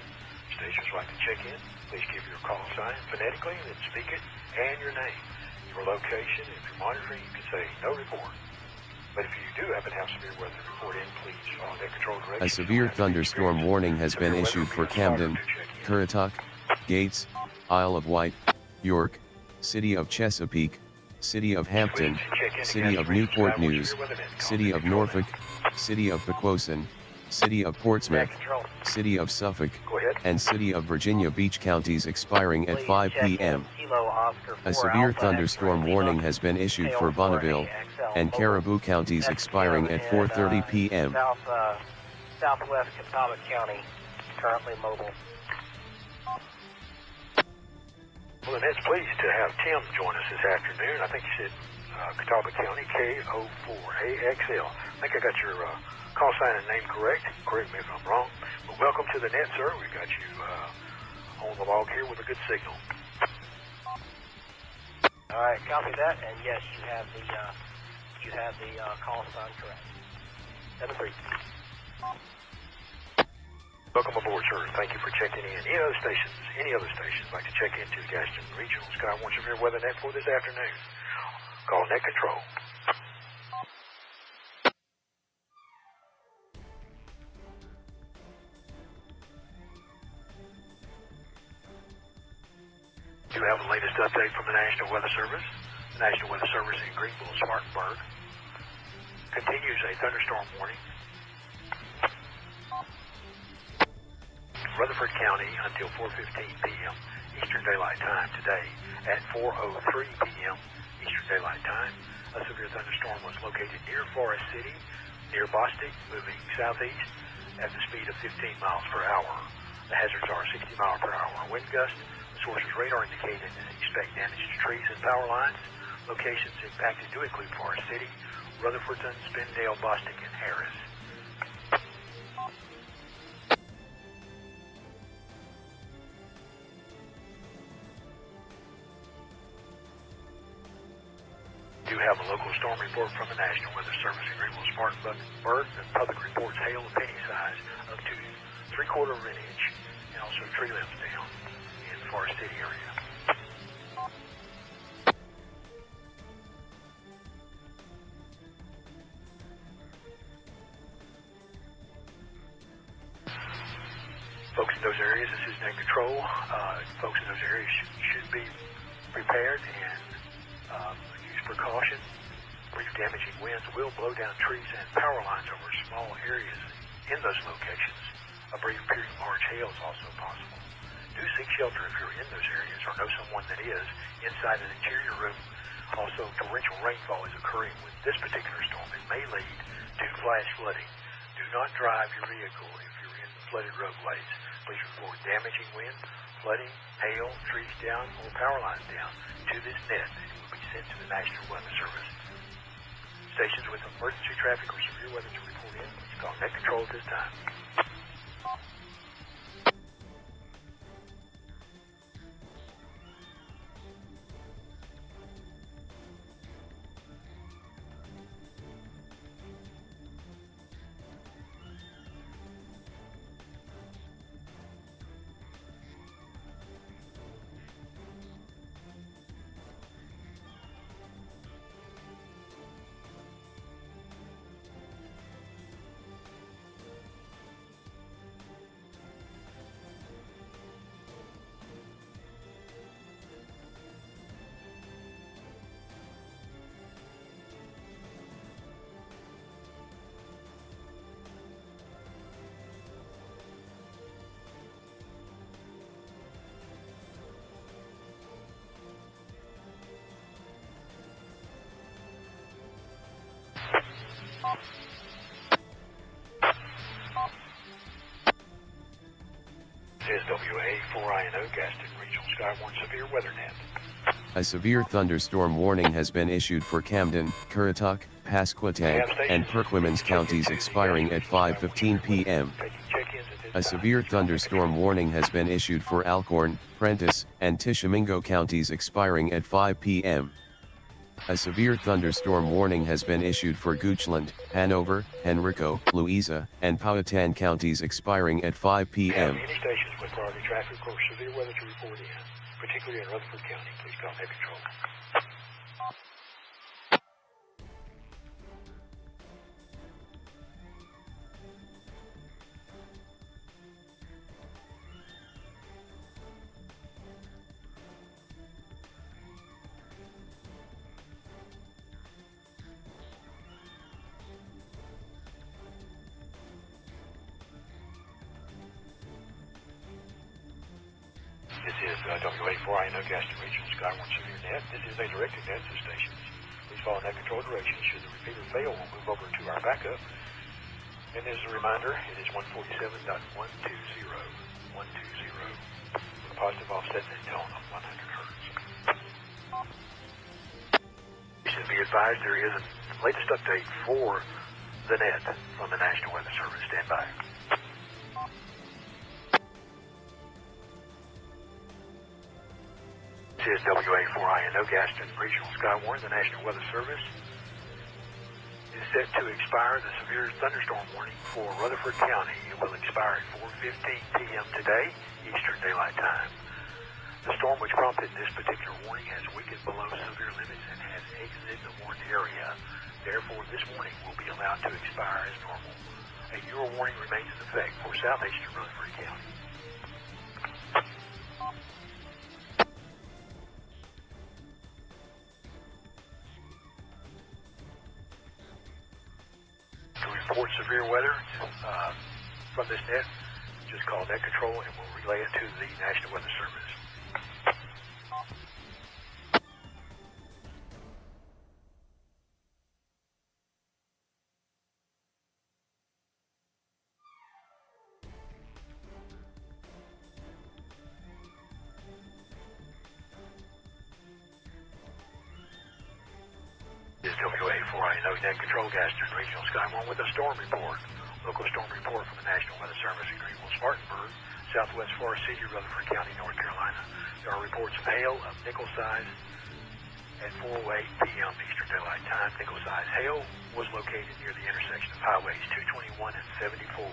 Stations like to check in. Please give your call sign phonetically and then speak it and your name. Your location. If you're monitoring, you can say no report. But if you do happen to have severe weather to report in, please follow Net Control directions. A severe thunderstorm warning has been issued for Camden, Currituck, Gates, Isle of Wight, York, City of Chesapeake, City of Hampton, City of Newport News, City of Norfolk, City of Pequoson, City of Portsmouth, City of Suffolk, and City of Virginia Beach counties expiring at 5 p.m. A severe thunderstorm warning has been issued for Bonneville and Caribou counties expiring at 4:30 p.m. Southwest Catawba County, currently mobile. Well, and it's pleased to have Tim join us this afternoon. I think you said Catawba County, K04AXL. I think I got your call sign and name correct. Correct me if I'm wrong. But welcome to the net, sir. We've got you on the log here with a good signal. All right, copy that. And yes, you have the call sign correct. 7-3. Welcome aboard, sir. Thank you for checking in. Any other stations like to check into Gaston Regional Skywarn Severe Weather Net for this afternoon? Call Net Control. Do have the latest update from the National Weather Service. The National Weather Service in Greenville, Spartanburg continues a thunderstorm warning. Rutherford County until 4:15 p.m. Eastern Daylight Time today. At 4:03 p.m. Eastern Daylight Time, a severe thunderstorm was located near Forest City, near Bostic, moving southeast at the speed of 15 miles per hour. The hazards are 60 mile per hour wind gust. The source's radar indicated that expect damage to trees and power lines. Locations impacted do include Forest City, Rutherfordton, Spindale, Bostic, and Harris. We do have a local storm report from the National Weather Service in Greenville, Spartanburg. The public reports hail of penny size up to 3/4 of an inch, and also tree limbs down in the Forest City area. Folks in those areas, this is Net Control. Folks in those areas should be prepared and use precaution. Brief damaging winds will blow down trees and power lines over small areas in those locations. A brief period of large hail is also possible. Do seek shelter if you're in those areas or know someone that is inside an interior room. Also, torrential rainfall is occurring with this particular storm. It may lead to flash flooding. Do not drive your vehicle if you're in flooded roadways. Please report damaging wind, flooding, hail, trees down, or power lines down to this net, and it will be sent to the National Weather Service. Stations with emergency traffic or severe weather to report in, please call Net Control at this time. This is WA4INO Gaston Regional Skywarn Severe Weather Net. A severe thunderstorm warning has been issued for Camden, Currituck, Pasquotank, and Perquimans counties expiring at 5:15 p.m. A severe thunderstorm warning has been issued for Alcorn, Prentiss, and Tishomingo counties expiring at 5 p.m. A severe thunderstorm warning has been issued for Goochland, Hanover, Henrico, Louisa, and Powhatan counties expiring at 5 p.m. Any stations with priority traffic or severe weather to report in, particularly in Rutherford County, please call Net Control. This is WA4INO Gaston Regional Skywarn Severe Net. This is a directed net to stations. Please follow net control directions. Should the repeater fail, we'll move over to our backup. And as a reminder, it is 147.120, 120, with a positive offset and tone of 100 hertz. You should be advised there is a latest update for the net from the National Weather Service. Stand by. This is WA4INO Gaston Regional Skywarn. The National Weather Service is set to expire the severe thunderstorm warning for Rutherford County. It will expire at 4:15 p.m. today, Eastern Daylight Time. The storm which prompted this particular warning has weakened below severe limits and has exited the warned area. Therefore, this warning will be allowed to expire as normal. A newer warning remains in effect for southeastern Rutherford County. Report severe weather from this net, just call Net Control and we'll relay it to the National Weather Service. This is WA4INO Net Control Gaston Regional Skywarn with a storm report. Local storm report from the National Weather Service in Greenville, Spartanburg, Southwest Forest City, Rutherford County, North Carolina. There are reports of hail of nickel size at 4:08 p.m. Eastern Daylight Time. Nickel size hail was located near the intersection of highways 221 and 74.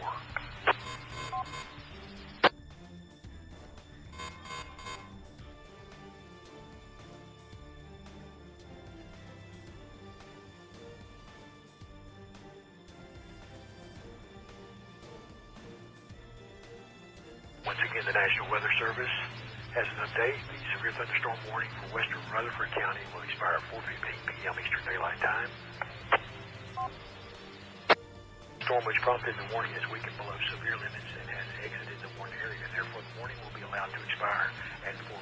Once again, the National Weather Service has an update. The severe thunderstorm warning for western Rutherford County will expire at 4:15 p.m. Eastern Daylight Time. The storm which prompted the warning has weakened below severe limits and has exited the warned area. Therefore, the warning will be allowed to expire at 4:15.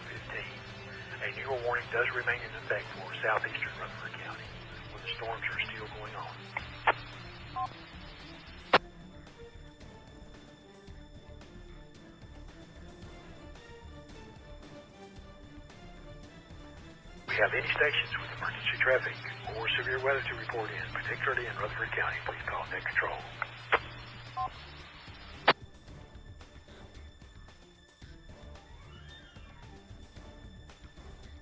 A newer warning does remain in effect for southeastern Rutherford County, where the storms are still going on. If you have any stations with emergency traffic or severe weather to report in, particularly in Rutherford County, please call Net Control.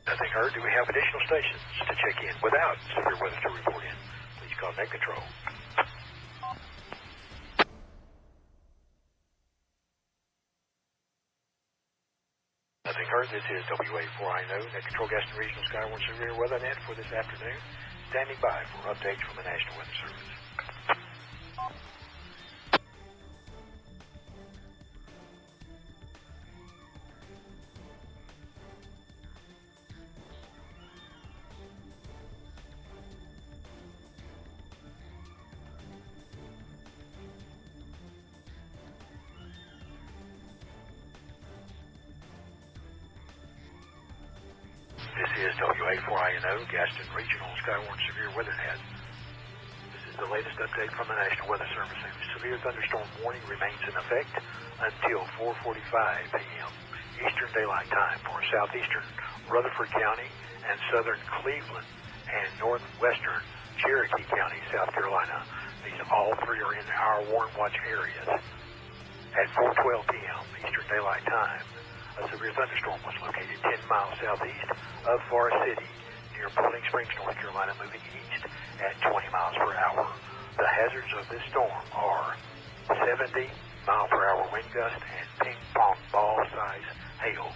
Nothing heard. Do we have additional stations to check in without severe weather to report in? Please call Net Control. Nothing heard. This is WA4INO Net Control Gaston Regional Skywarn Severe Weather Net for this afternoon. Standing by for updates from the National Weather Service. This is WA4INO Gaston Regional Skywarn Severe Weather Net. This is The latest update from the National Weather Service. A severe thunderstorm warning remains in effect until 4:45 p.m. Eastern Daylight Time for southeastern Rutherford County and southern Cleveland and northwestern Cherokee County, South Carolina. These all three are in our warn watch areas. At 4:12 p.m. Eastern Daylight Time, a severe thunderstorm was located 10 miles southeast of Forest City, near Bowling Springs, North Carolina, moving east at 20 miles per hour. The hazards of this storm are 70-mile-per-hour wind gust and ping-pong ball-size hail.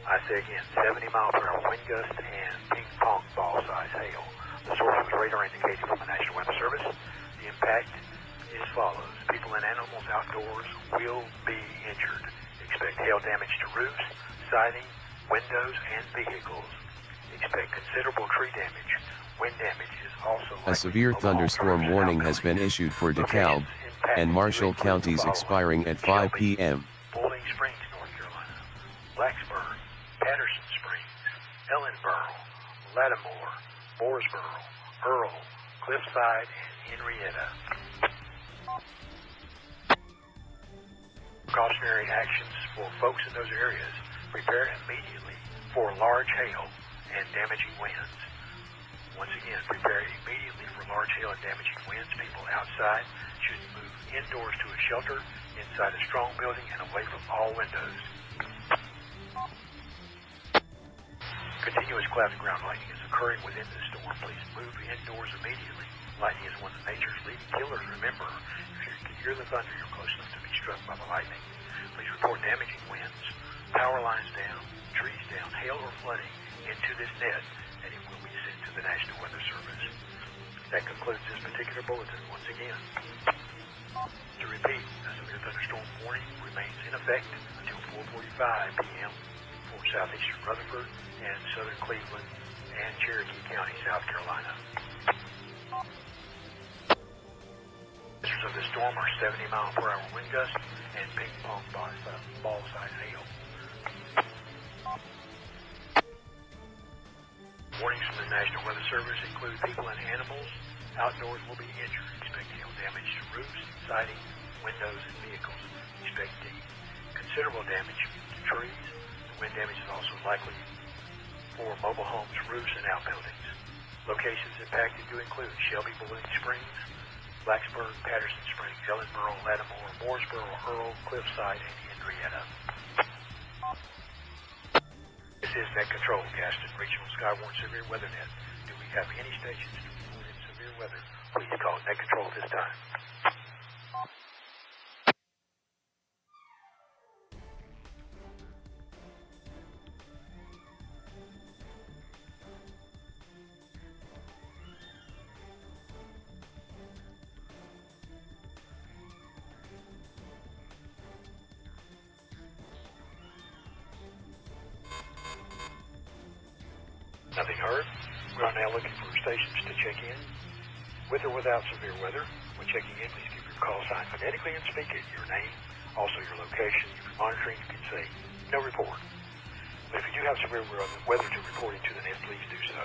I say again, 70-mile-per-hour wind gust and ping-pong ball-size hail. The source was radar indicated from the National Weather Service. The impact is as follows. People and animals outdoors will be injured. Expect hail damage to roofs, siding, windows, and vehicles. Expect considerable tree damage. Wind damage is also likely. A severe thunderstorm warning has been issued for DeKalb and Marshall counties expiring at 5 p.m. Bowling Springs, North Carolina, Blacksburg, Patterson Springs, Ellenboro, Lattimore, Mooresboro, Earl, Cliffside, and Henrietta. Precautionary actions for folks in those areas. Prepare immediately for large hail and damaging winds. Once again, prepare immediately for large hail and damaging winds. People outside should move indoors to a shelter inside a strong building and away from all windows. Continuous cloud and ground lightning is occurring within the storm. Please move indoors immediately. Lightning is one of nature's leading killers. Remember, if you can hear the thunder, you're close enough to be struck by the lightning. Please report damaging winds, power lines down, trees down, hail or flooding into this net, and it will be sent to the National Weather Service. That concludes this particular bulletin. Once again, to repeat, a severe thunderstorm warning remains in effect until 4:45 p.m. for southeastern Rutherford and southern Cleveland and Cherokee County, South Carolina. Hazards of the storm are 70-mile-per-hour wind gusts and ping-pong ball-size hail. Warnings from the National Weather Service include people and animals outdoors will be injured. Expect hail damage to roofs, siding, windows, and vehicles. Expect considerable damage to trees. The wind damage is also likely for mobile homes, roofs, and outbuildings. Locations impacted do include Shelby, Bowling Springs, Blacksburg, Patterson Springs, Ellenboro, Lattimore, Mooresboro, Earl, Cliffside, and Henrietta. This is Net Control, Gaston Regional Skywarn Severe Weather Net. Do we have any stations in severe weather? Please call Net Control at this time. Nothing heard. We are now looking for stations to check in, with or without severe weather. When checking in, please give your call sign phonetically and speak it, your name, also your location. If you're monitoring, you can say no report. But if you do have severe weather to report into the net, please do so.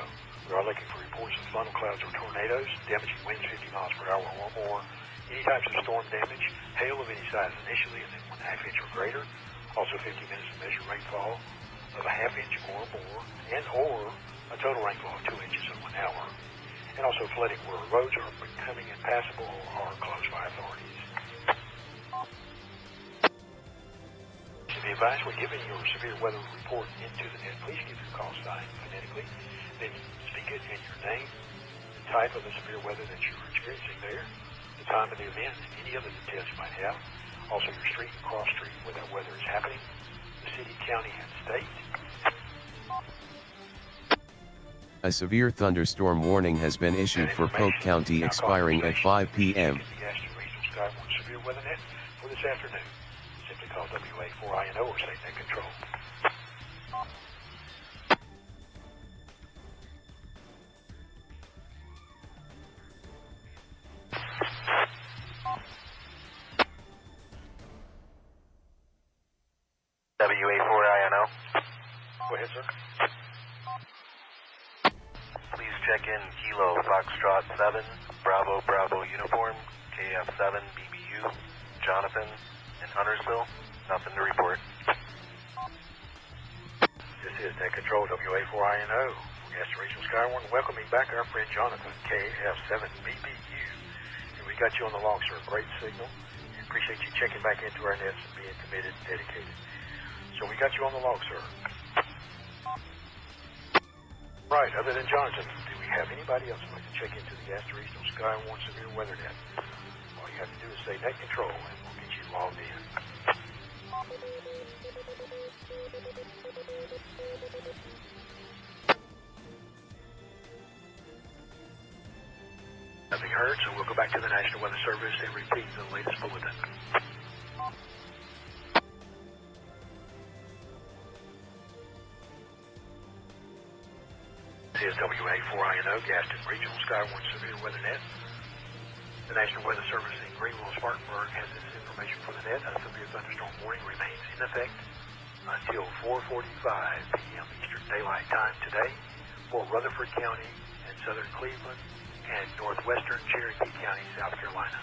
We are looking for reports of funnel clouds or tornadoes, damaging winds 50 miles per hour or more, any types of storm damage, hail of any size initially and then 1/2 inch or greater, also 50 minutes of measured rainfall of 1/2 inch or more, and or a total rainfall of 2 inches in 1 hour, and also flooding where roads are becoming impassable or are closed by authorities. To be advised when giving your severe weather report into the net, please give your call sign phonetically, then speak it in your name, the type of the severe weather that you're experiencing there, the time of the event, and any other details you might have, also your street and cross street where that weather is happening, the city, county, and state. A severe thunderstorm warning has been issued for Polk County expiring at 5 p.m. The Gaston Regional Skywarn Severe Weather Net for this afternoon. Simply call WA4INO or say Net Control. WA4INO. Go ahead, sir. Please check-in Kilo Foxtrot 7, Bravo Bravo Uniform, KF7 BBU, Jonathan, in Huntersville. Nothing to report. This is Net Control WA4INO. Gas Regional Skywarn, welcoming back our friend Jonathan, KF7 BBU. And we got you on the log, sir. Great signal. We appreciate you checking back into our nets and being committed and dedicated. So we got you on the log, sir. Right, other than Jonathan, do we have anybody else who'd like to check into the Gas Regional Skywarn Severe Weather Net? All you have to do is say Net Control and we'll get you logged in. Nothing heard, so we'll go back to the National Weather Service and repeat the latest bulletin. This is WA4INO, Gaston Regional Skywarn Severe Weather Net. The National Weather Service in Greenville, Spartanburg has this information for the net. A severe thunderstorm warning remains in effect until 4:45 p.m. Eastern Daylight Time today for Rutherford County and southern Cleveland and northwestern Cherokee County, South Carolina.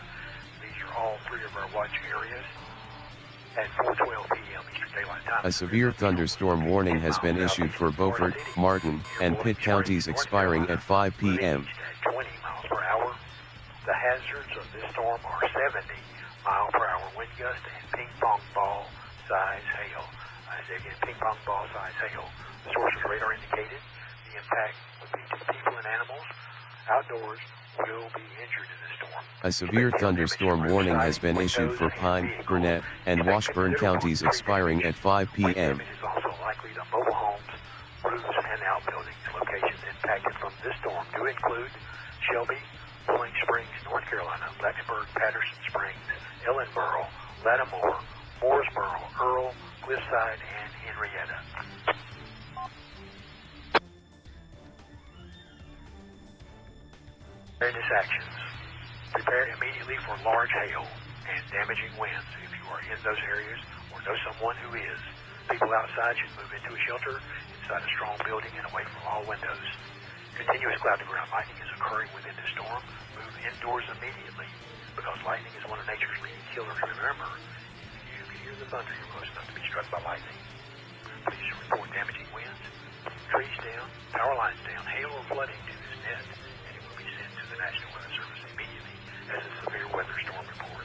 These are all three of our watch areas at 4:12 p.m. Eastern Daylight Time. A severe thunderstorm warning has been issued for Beaufort, Martin, and Pitt counties expiring at 5 p.m. At 20 miles per hour. The hazards of this storm are 70 mile per hour wind gust and ping pong ball size hail. I say again, ping pong ball size hail. The source was radar indicated. The impact would be to people and animals. Outdoors will be injured in the storm. A severe thunderstorm warning has been issued for Pine, Gwinnett, and Washburn counties expiring at 5 p.m. It is also likely that mobile homes, roofs, and outbuildings locations impacted from this storm do include Shelby, Bowling Springs, North Carolina, Blacksburg, Patterson Springs, Ellenboro, Lattimore, Mooresboro, Earl, Cliffside, and Henrietta. Preparedness actions. Prepare immediately for large hail and damaging winds if you are in those areas or know someone who is. People outside should move into a shelter inside a strong building and away from all windows. Continuous cloud-to-ground lightning is occurring within the storm. Move indoors immediately because lightning is one of nature's leading killers. Remember, if you can hear the thunder, you're close enough to be struck by lightning. Please report damaging winds, trees down, power lines down, hail or flooding to this net, and it will be sent to the National Weather Service immediately as a severe weather storm report.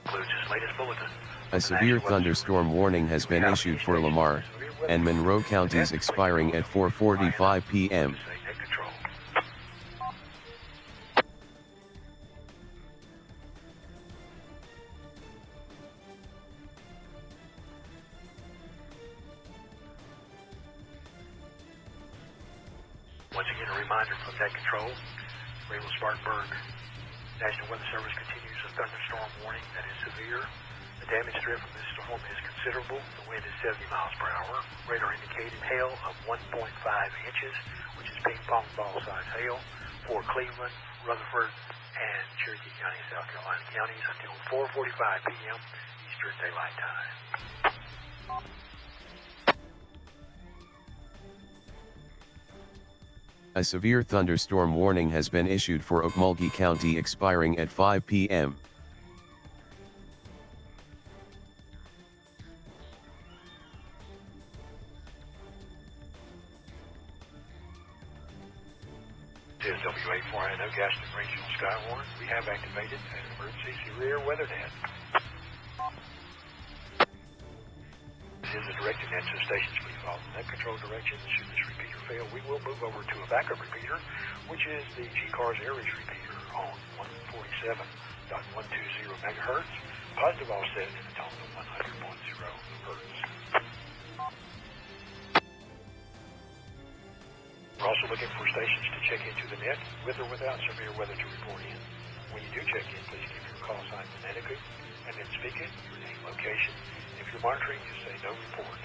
Includes this latest bulletin. A severe thunderstorm warning has been issued for Lamar and Monroe counties expiring at 4:45 p.m. Once again, a reminder from Net Control, Greenville, Spartanburg. National Weather Service continues a thunderstorm warning that is severe. The damage threat from this storm is considerable. The wind is 70 miles per hour. Radar indicated hail of 1.5 inches, which is ping pong ball size hail for Cleveland, Rutherford, and Cherokee County, South Carolina counties until 4:45 p.m. Eastern Daylight Time. A severe thunderstorm warning has been issued for Okmulgee County expiring at 5 p.m. This is WA4INO Gaston Regional Skywarn. We have activated an emergency severe weather net. This is a directed net, so stations please follow the net control directions. Should this repeater fail, we will move over to a backup repeater, which is the G-Cars Airways repeater on 147.120 megahertz, positive offset in a tone of 100.0 hertz. We're also looking for stations to check into the net with or without severe weather to report in. When you do check in, please give your call sign phonetically and then speak it, your name, location. If you're monitoring, you say no report.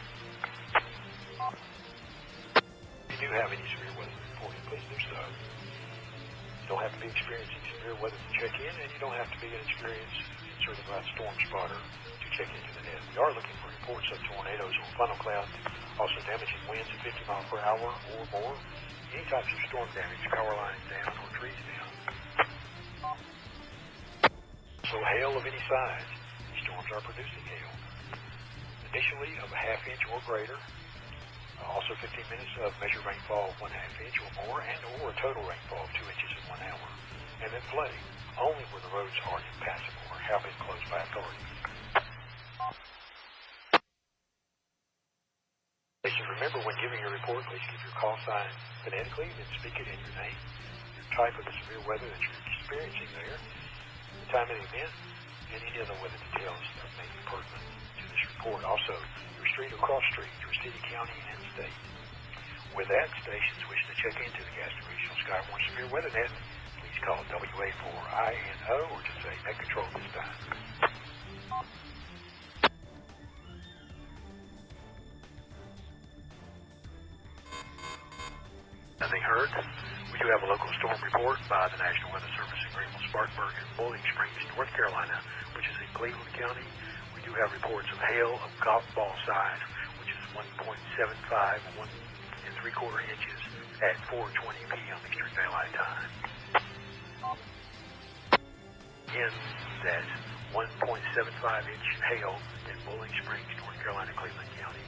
If you do have any severe weather reporting, please do so. You don't have to be experiencing severe weather to check in, and you don't have to be an experienced certified storm spotter to check into the net. We are looking for reports of tornadoes or funnel clouds, also damaging winds at 50 miles per hour or more, any types of storm damage, power lines down or trees down. So hail of any size. These storms are producing hail. Initially of a half inch or greater. Also 15 minutes of measured rainfall of 1/2 inch or more, and or a total rainfall of 2 inches in 1 hour. And then flooding, only where the roads are impassable or have been closed by authorities. Please remember, when giving your report, please give your call sign phonetically, then speak it in your name, your type of the severe weather that you're experiencing there, the time of the event, and any other weather details that may be pertinent to this report. Also, your street or cross street, your city, county, and state. With that, stations wishing to check into the Gaston Regional Skywarn Severe Weather Net, please call WA4INO or just say Net Control this time. Nothing heard. We do have a local storm report by the National Weather Service in Greenville, Spartanburg, and Bowling Springs, North Carolina, which is in Cleveland County. We do have reports of hail of golf ball size, which is 1.75, 1 3/4 inches at 4:20 p.m. Eastern Daylight Time. Again, that's 1.75 inch hail in Bowling Springs, North Carolina, Cleveland County.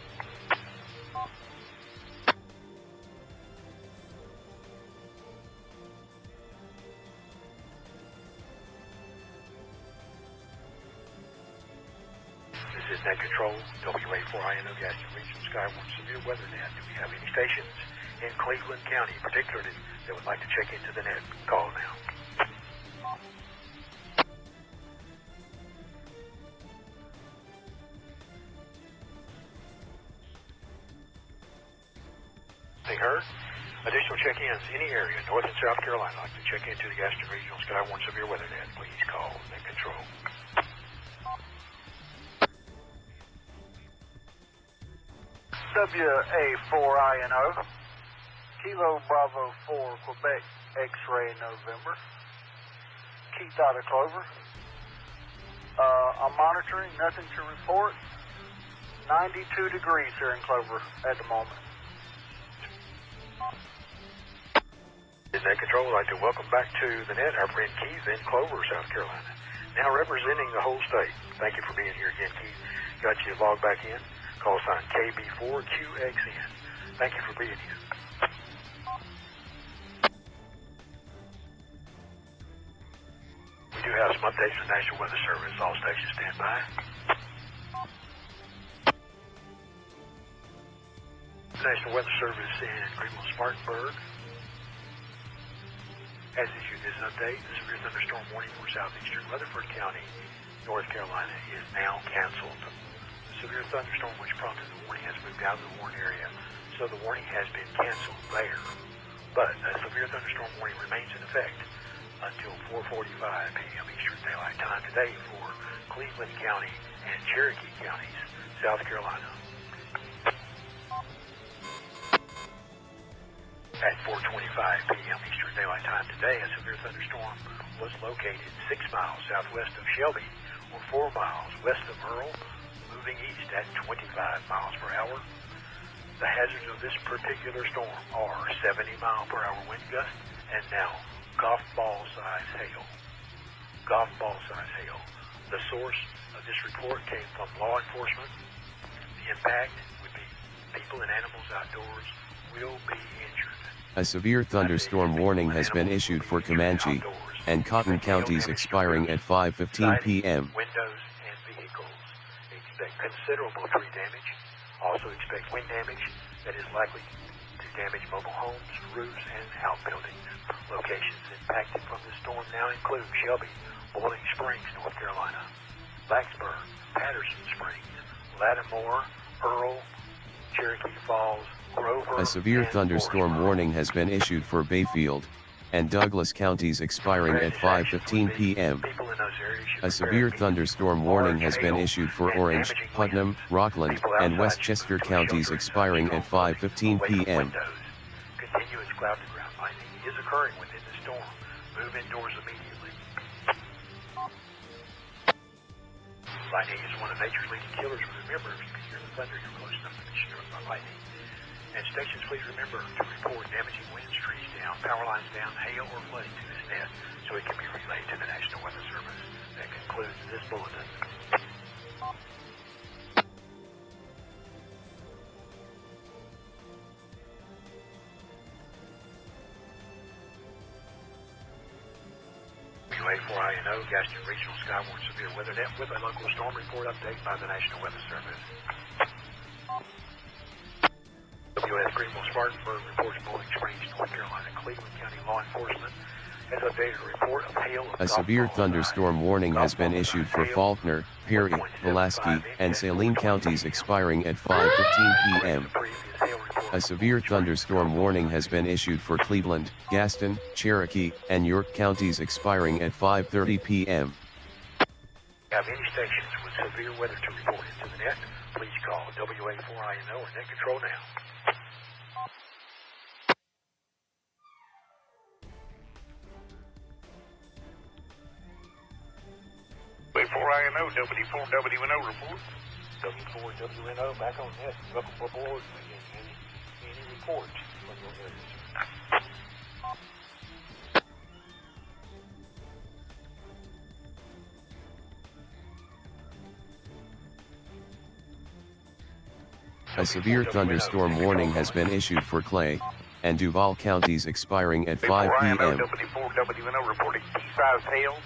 This is Net Control, WA4INO Gaston Regional Skywarn Severe Weather Net. Do we have any stations in Cleveland County, particularly, that would like to check into the net? Call now. Nothing heard? Additional check-ins, any area, North and South Carolina, like to check into the Gaston Regional Skywarn Severe Weather Net, please call Net Control. WA4INO, Kilo Bravo 4, Quebec, X-Ray November, Keith out of Clover. I'm monitoring, nothing to report. 92 degrees here in Clover at the moment. In Net Control, I'd like to welcome back to the net our friend Keith in Clover, South Carolina, now representing the whole state. Thank you for being here again, Keith. Got you logged back in. Call sign KB4QXN. Thank you for being here. We do have some updates from the National Weather Service. All stations stand by. The National Weather Service in Greenville, Spartanburg has issued this update. The severe thunderstorm warning for southeastern Rutherford County, North Carolina, is now canceled. Severe thunderstorm which prompted the warning has moved out of the warning area, so the warning has been canceled there. But a severe thunderstorm warning remains in effect until 4:45 p.m. Eastern Daylight Time today for Cleveland County and Cherokee counties, South Carolina. At 4:25 p.m. Eastern Daylight Time today, a severe thunderstorm was located 6 miles southwest of Shelby, or 4 miles west of Earl, moving east at 25 miles per hour. The hazards of this particular storm are 70-mile-per-hour wind gusts and now golf ball size hail. Golf ball size hail. The source of this report came from law enforcement. The impact would be people and animals outdoors will be injured. A severe thunderstorm warning has been issued for Comanche and Cotton counties expiring at 5:15 p.m. Windows and vehicles. Expect considerable tree damage. Also expect wind damage that is likely to damage mobile homes, roofs, and outbuildings. Locations impacted from the storm now include Shelby, Bowling Springs, North Carolina, Blacksburg, Patterson Springs, Lattimore, Earl, Cherokee Falls, Grover. A severe thunderstorm warning has been issued for Bayfield and Douglas counties expiring at 5:15 p.m. A severe thunderstorm warning has been issued for Orange, Putnam, Rockland, and Westchester counties expiring at 5:15 p.m. Continuous cloud to ground lightning is occurring within the storm. Move indoors immediately. Lightning is one of nature's leading killers. Remember, if you can hear the thunder, you're close enough to be struck by lightning. And stations, please remember to report damaging winds, trees down, power lines down, hail, or flooding to this net so it can be relayed to the National Weather Service. That concludes this bulletin. WA4INO, Gaston Regional Skywarn Severe Weather Net with a local storm report update by the National Weather Service. WS Greenville Spartanburg reports Bowling Springs, North Carolina. Cleveland County Law Enforcement has updated a report of hail. A severe thunderstorm warning has been issued for Faulkner, Perry, Pulaski, and Saline counties expiring at 5:15 p.m. A severe thunderstorm warning has been issued for Cleveland, Gaston, Cherokee, and York counties expiring at 5:30 p.m. Have any stations with severe weather to report into the net? Please call WA4INO or Net Control now. WA4INO, W4WNO report. W4WNO back on net. Welcome aboard. Any reports from your areas? A severe thunderstorm warning has been issued for Clay and Duval counties expiring at 5 p.m. W4WNO reporting key-size hail.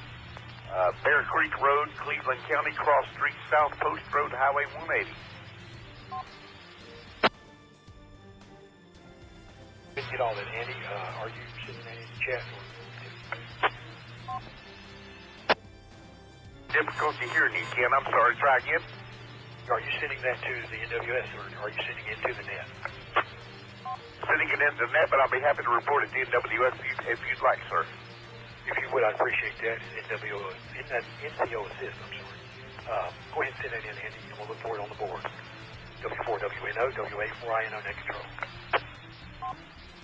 Bear Creek Road, Cleveland County, Cross Street, South Post Road, Highway 180. Didn't get all that, Andy. Are you sending that in the chat? Difficulty hearing you, Ken. I'm sorry. Try again. Are you sending that to the NWS or are you sending it to the net? Sending it into the net, but I'll be happy to report it to NWS if you'd like, sir. If you would, I'd appreciate that. NCO assist, I'm sorry. Go ahead and send that in, Andy, and we'll look for it on the board. W4WNO, WA4INO, Net Control.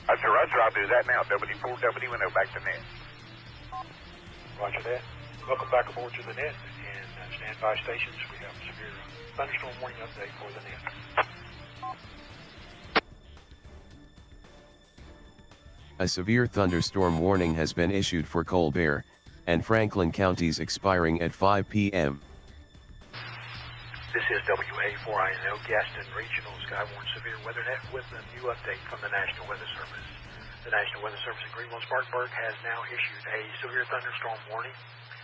Roger, I'll do that now. W4WNO, back to net. Roger that. Welcome back aboard to the net, and standby stations. We have a severe thunderstorm warning update for the net. A severe thunderstorm warning has been issued for Colbert and Franklin counties expiring at 5 p.m. This is WA4INO, Gaston Regional Skywarn Severe Weather Net with a new update from the National Weather Service. The National Weather Service in Greenville, Spartanburg has now issued a severe thunderstorm warning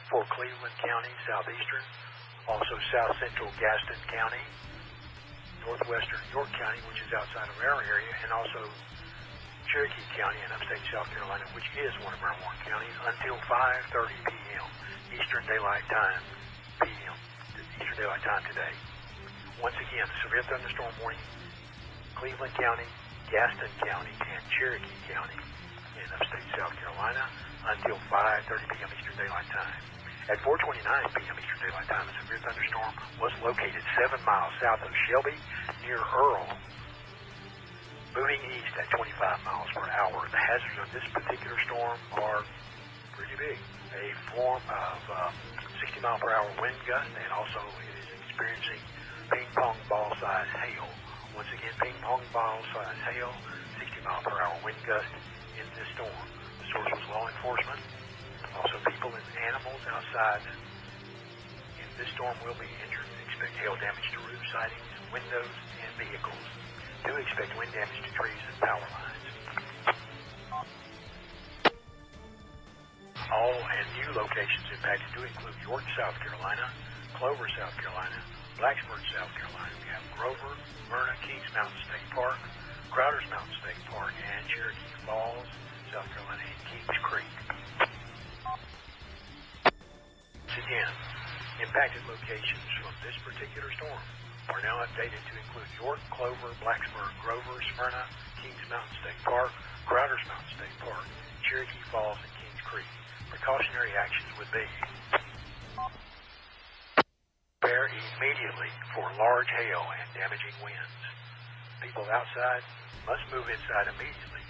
for Cleveland County, southeastern, also south central Gaston County, northwestern York County, which is outside of our area, and also Cherokee County in upstate South Carolina, which is one of our warned counties, until 5:30 p.m. Eastern Daylight Time, Eastern Daylight Time today. Once again, severe thunderstorm warning, Cleveland County, Gaston County, and Cherokee County in upstate South Carolina until 5:30 p.m. Eastern Daylight Time. At 4:29 p.m. Eastern Daylight Time, a severe thunderstorm was located 7 miles south of Shelby near Earl, moving east at 25 miles per hour. The hazards of this particular storm are pretty big. A form of 60 mile per hour wind gust, and also it is experiencing ping pong ball size hail. Once again, ping pong ball size hail, 60 mile per hour wind gust in this storm. The source was law enforcement. Also, people and animals outside in this storm will be injured. Expect hail damage to roof sidings, windows, and vehicles. Do expect wind damage to trees and power lines. All and new locations impacted do include York, South Carolina, Clover, South Carolina, Blacksburg, South Carolina. We have Grover, Myrna, Kings Mountain State Park, Crowders Mountain State Park, and Cherokee Falls, South Carolina, and Kings Creek. Once again, impacted locations from this particular storm are now updated to include York, Clover, Blacksburg, Grover, Smyrna, Kings Mountain State Park, Crowders Mountain State Park, Cherokee Falls, and Kings Creek. Precautionary actions would be: prepare immediately for large hail and damaging winds. People outside must move inside immediately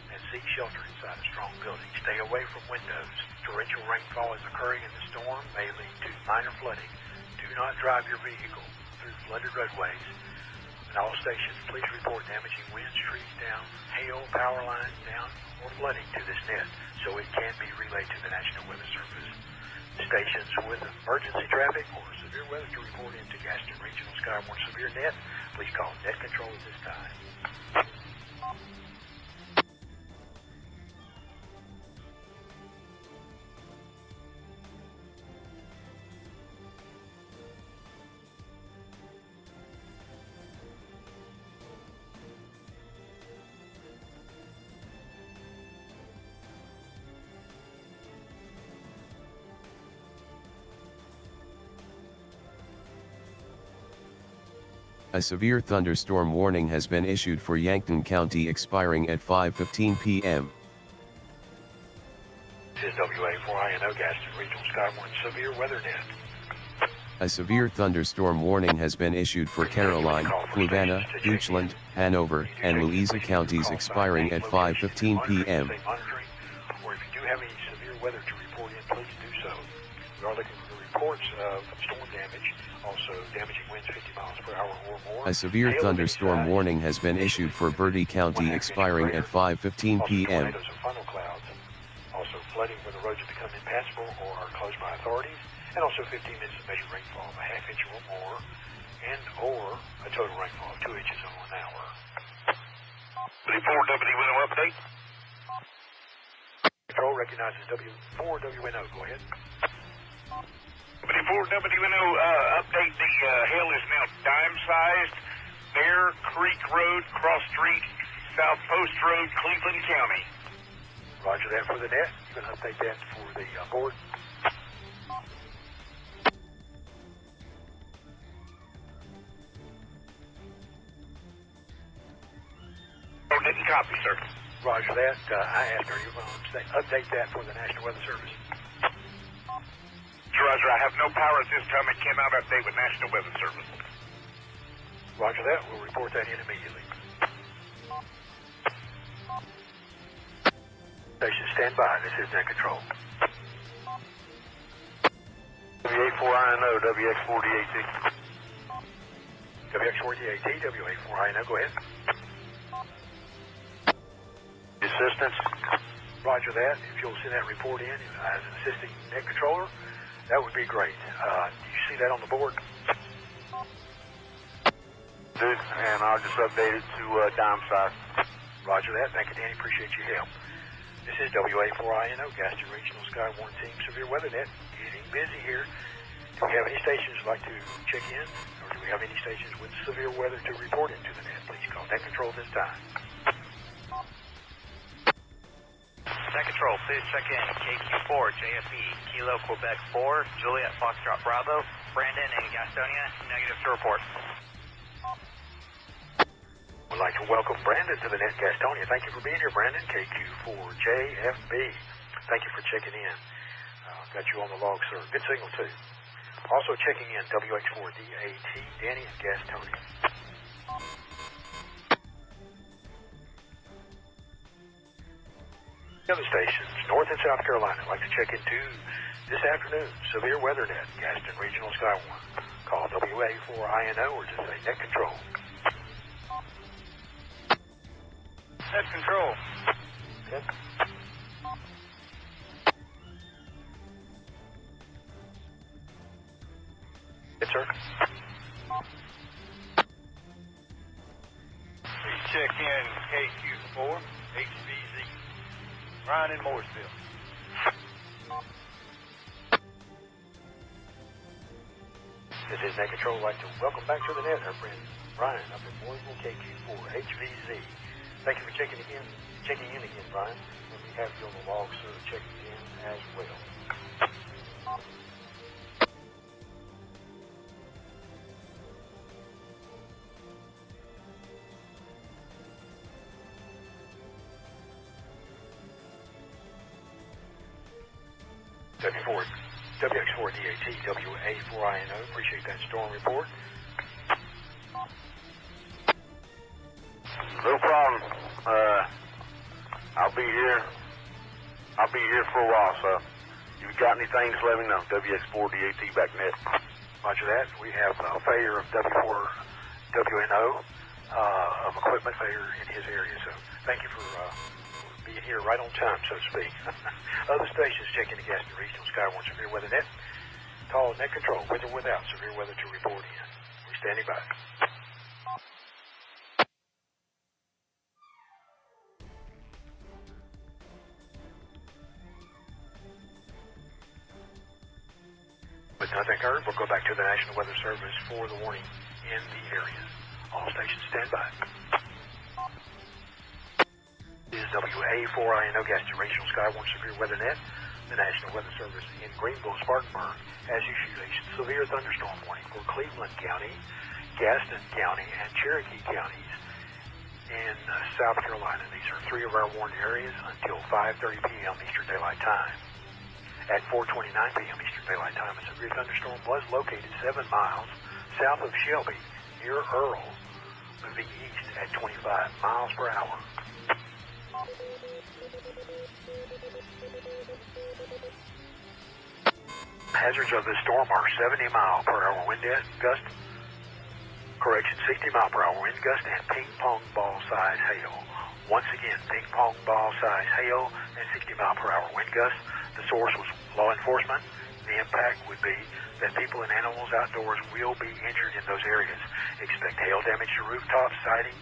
and seek shelter inside a strong building. Stay away from windows. Torrential rainfall is occurring in the storm, may lead to minor flooding. Do not drive your vehicle through flooded roadways. In all stations, please report damaging winds, trees down, hail, power lines down, or flooding to this net so it can be relayed to the National Weather Service. Stations with emergency traffic or severe weather to report into Gaston Regional Skywarn Severe Net, please call Net Control at this time. A severe thunderstorm warning has been issued for Yankton County expiring at 5:15 p.m. This is WA4INO Gaston Regional Skywarn Severe Weather Net. A severe thunderstorm warning has been issued for Caroline, Fluvanna, Goochland, Hanover, and Louisa counties expiring at 5:15 p.m. Or if you do have any severe weather to report in, please do so. We are looking for reports of storm damage, also damaging winds 50 miles per hour or more. A severe thunderstorm warning has been issued for Bertie County expiring at 5:15 p.m. Tornadoes and funnel clouds. Also flooding where the roads have become impassable or are closed by authorities. And also 15 minutes of measured rainfall of a half inch or more, and or a total rainfall of 2 inches or an hour. 34 WNO update. Control recognizes W4WNO. Go ahead. 34 WNO update. The hail is now dime-sized. Bear Creek Road, Cross Street, South Post Road, Cleveland County. Roger that for the net. You can update that for the board. Oh, didn't copy, sir. Roger that. I asked her, you're going to update that for the National Weather Service. Roger, I have no power at this time. I cannot update with National Weather Service. Roger that. We'll report that in immediately. Station stand by. This is Net Control. WA4INO, WX40AT. WX40AT, WA4INO. Go ahead. Assistance. Roger that. If you'll send that report in as an assisting net controller, that would be great. Do you see that on the board? Dude, and I'll just update it to dime size. Roger that. Thank you, Danny. Appreciate your help. This is WA4INO, Gaston Regional Skywarn Team Severe Weather Net. Getting busy here. Do we have any stations you'd like to check in? Or do we have any stations with severe weather to report into the net? Please call Net Control this time. Net Control, please check in. KQ4, JFE, Kilo, Quebec 4, Juliet, Foxtrot, Bravo, Brandon, and Gastonia, negative to report. We'd like to welcome Brandon to the net Gastonia. Thank you for being here, Brandon. KQ4JFB. Thank you for checking in. Got you on the log, sir. Good signal, too. Also checking in, WX4DAT, Danny and Gastonia. Other stations, North and South Carolina, I'd like to check into this afternoon. Severe Weather Net, Gaston Regional Skywarn. Call WA4INO or just say Net Control. Net Control. Yes. Yes, sir. Please check in KQ4, HVZ. Ryan in Mooresville. This is Net Control. I'd like to welcome back to the net our friend Brian up in Mooresville, KQ4, HVZ. Thank you for checking in again, Brian. And we have you on the log, sir, checking in as well. WX4DAT, WA4INO. Appreciate that storm report. No problem. I'll be here for a while, so if you've got anything, just let me know. WX4DAT back net. Roger that. We have failure of W4WNO of equipment failure in his area. So thank you for being here right on time, so to speak. Other stations checking the Gaston Regional Skywarn Severe Weather Net. Call net control with or without severe weather to report in. We're standing by. With nothing heard, we'll go back to the National Weather Service for the warning in the area. All stations stand by. This is WA4INO Gaston Regional Skywarn Severe Weather Net. The National Weather Service in Greenville, Spartanburg has issued a severe thunderstorm warning for Cleveland County, Gaston County, and Cherokee counties in South Carolina. These are three of our warned areas until 5:30 p.m. Eastern Daylight Time. At 4:29 p.m. Eastern Daylight Time, a severe thunderstorm was located 7 miles south of Shelby, near Earl, moving east at 25 miles per hour. Hazards of this storm are 70 mile per hour wind gust, 60 mile per hour wind gust, and ping pong ball size hail. Once again, ping pong ball size hail and 60 mile per hour wind gust. The source was law enforcement. The impact would be that people and animals outdoors will be injured in those areas. Expect hail damage to rooftops, siding,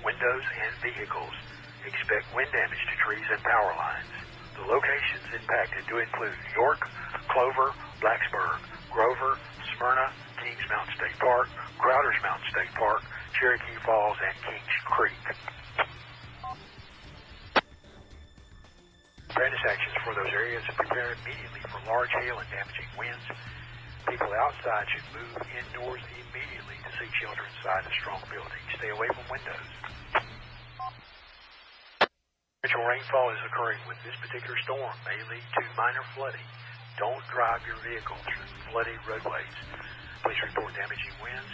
windows, and vehicles. Expect wind damage to trees and power lines. The locations impacted do include York, Clover, Blacksburg, Grover, Smyrna, Kings Mountain State Park, Crowders Mountain State Park, Cherokee Falls, and Kings Creek. Preparedness actions for those areas and prepare immediately for large hail and damaging winds. People outside should move indoors immediately to seek shelter inside a strong building. Stay away from windows. Torrential rainfall is occurring with this particular storm may lead to minor flooding. Don't drive your vehicle through flooded roadways. Please report damaging winds,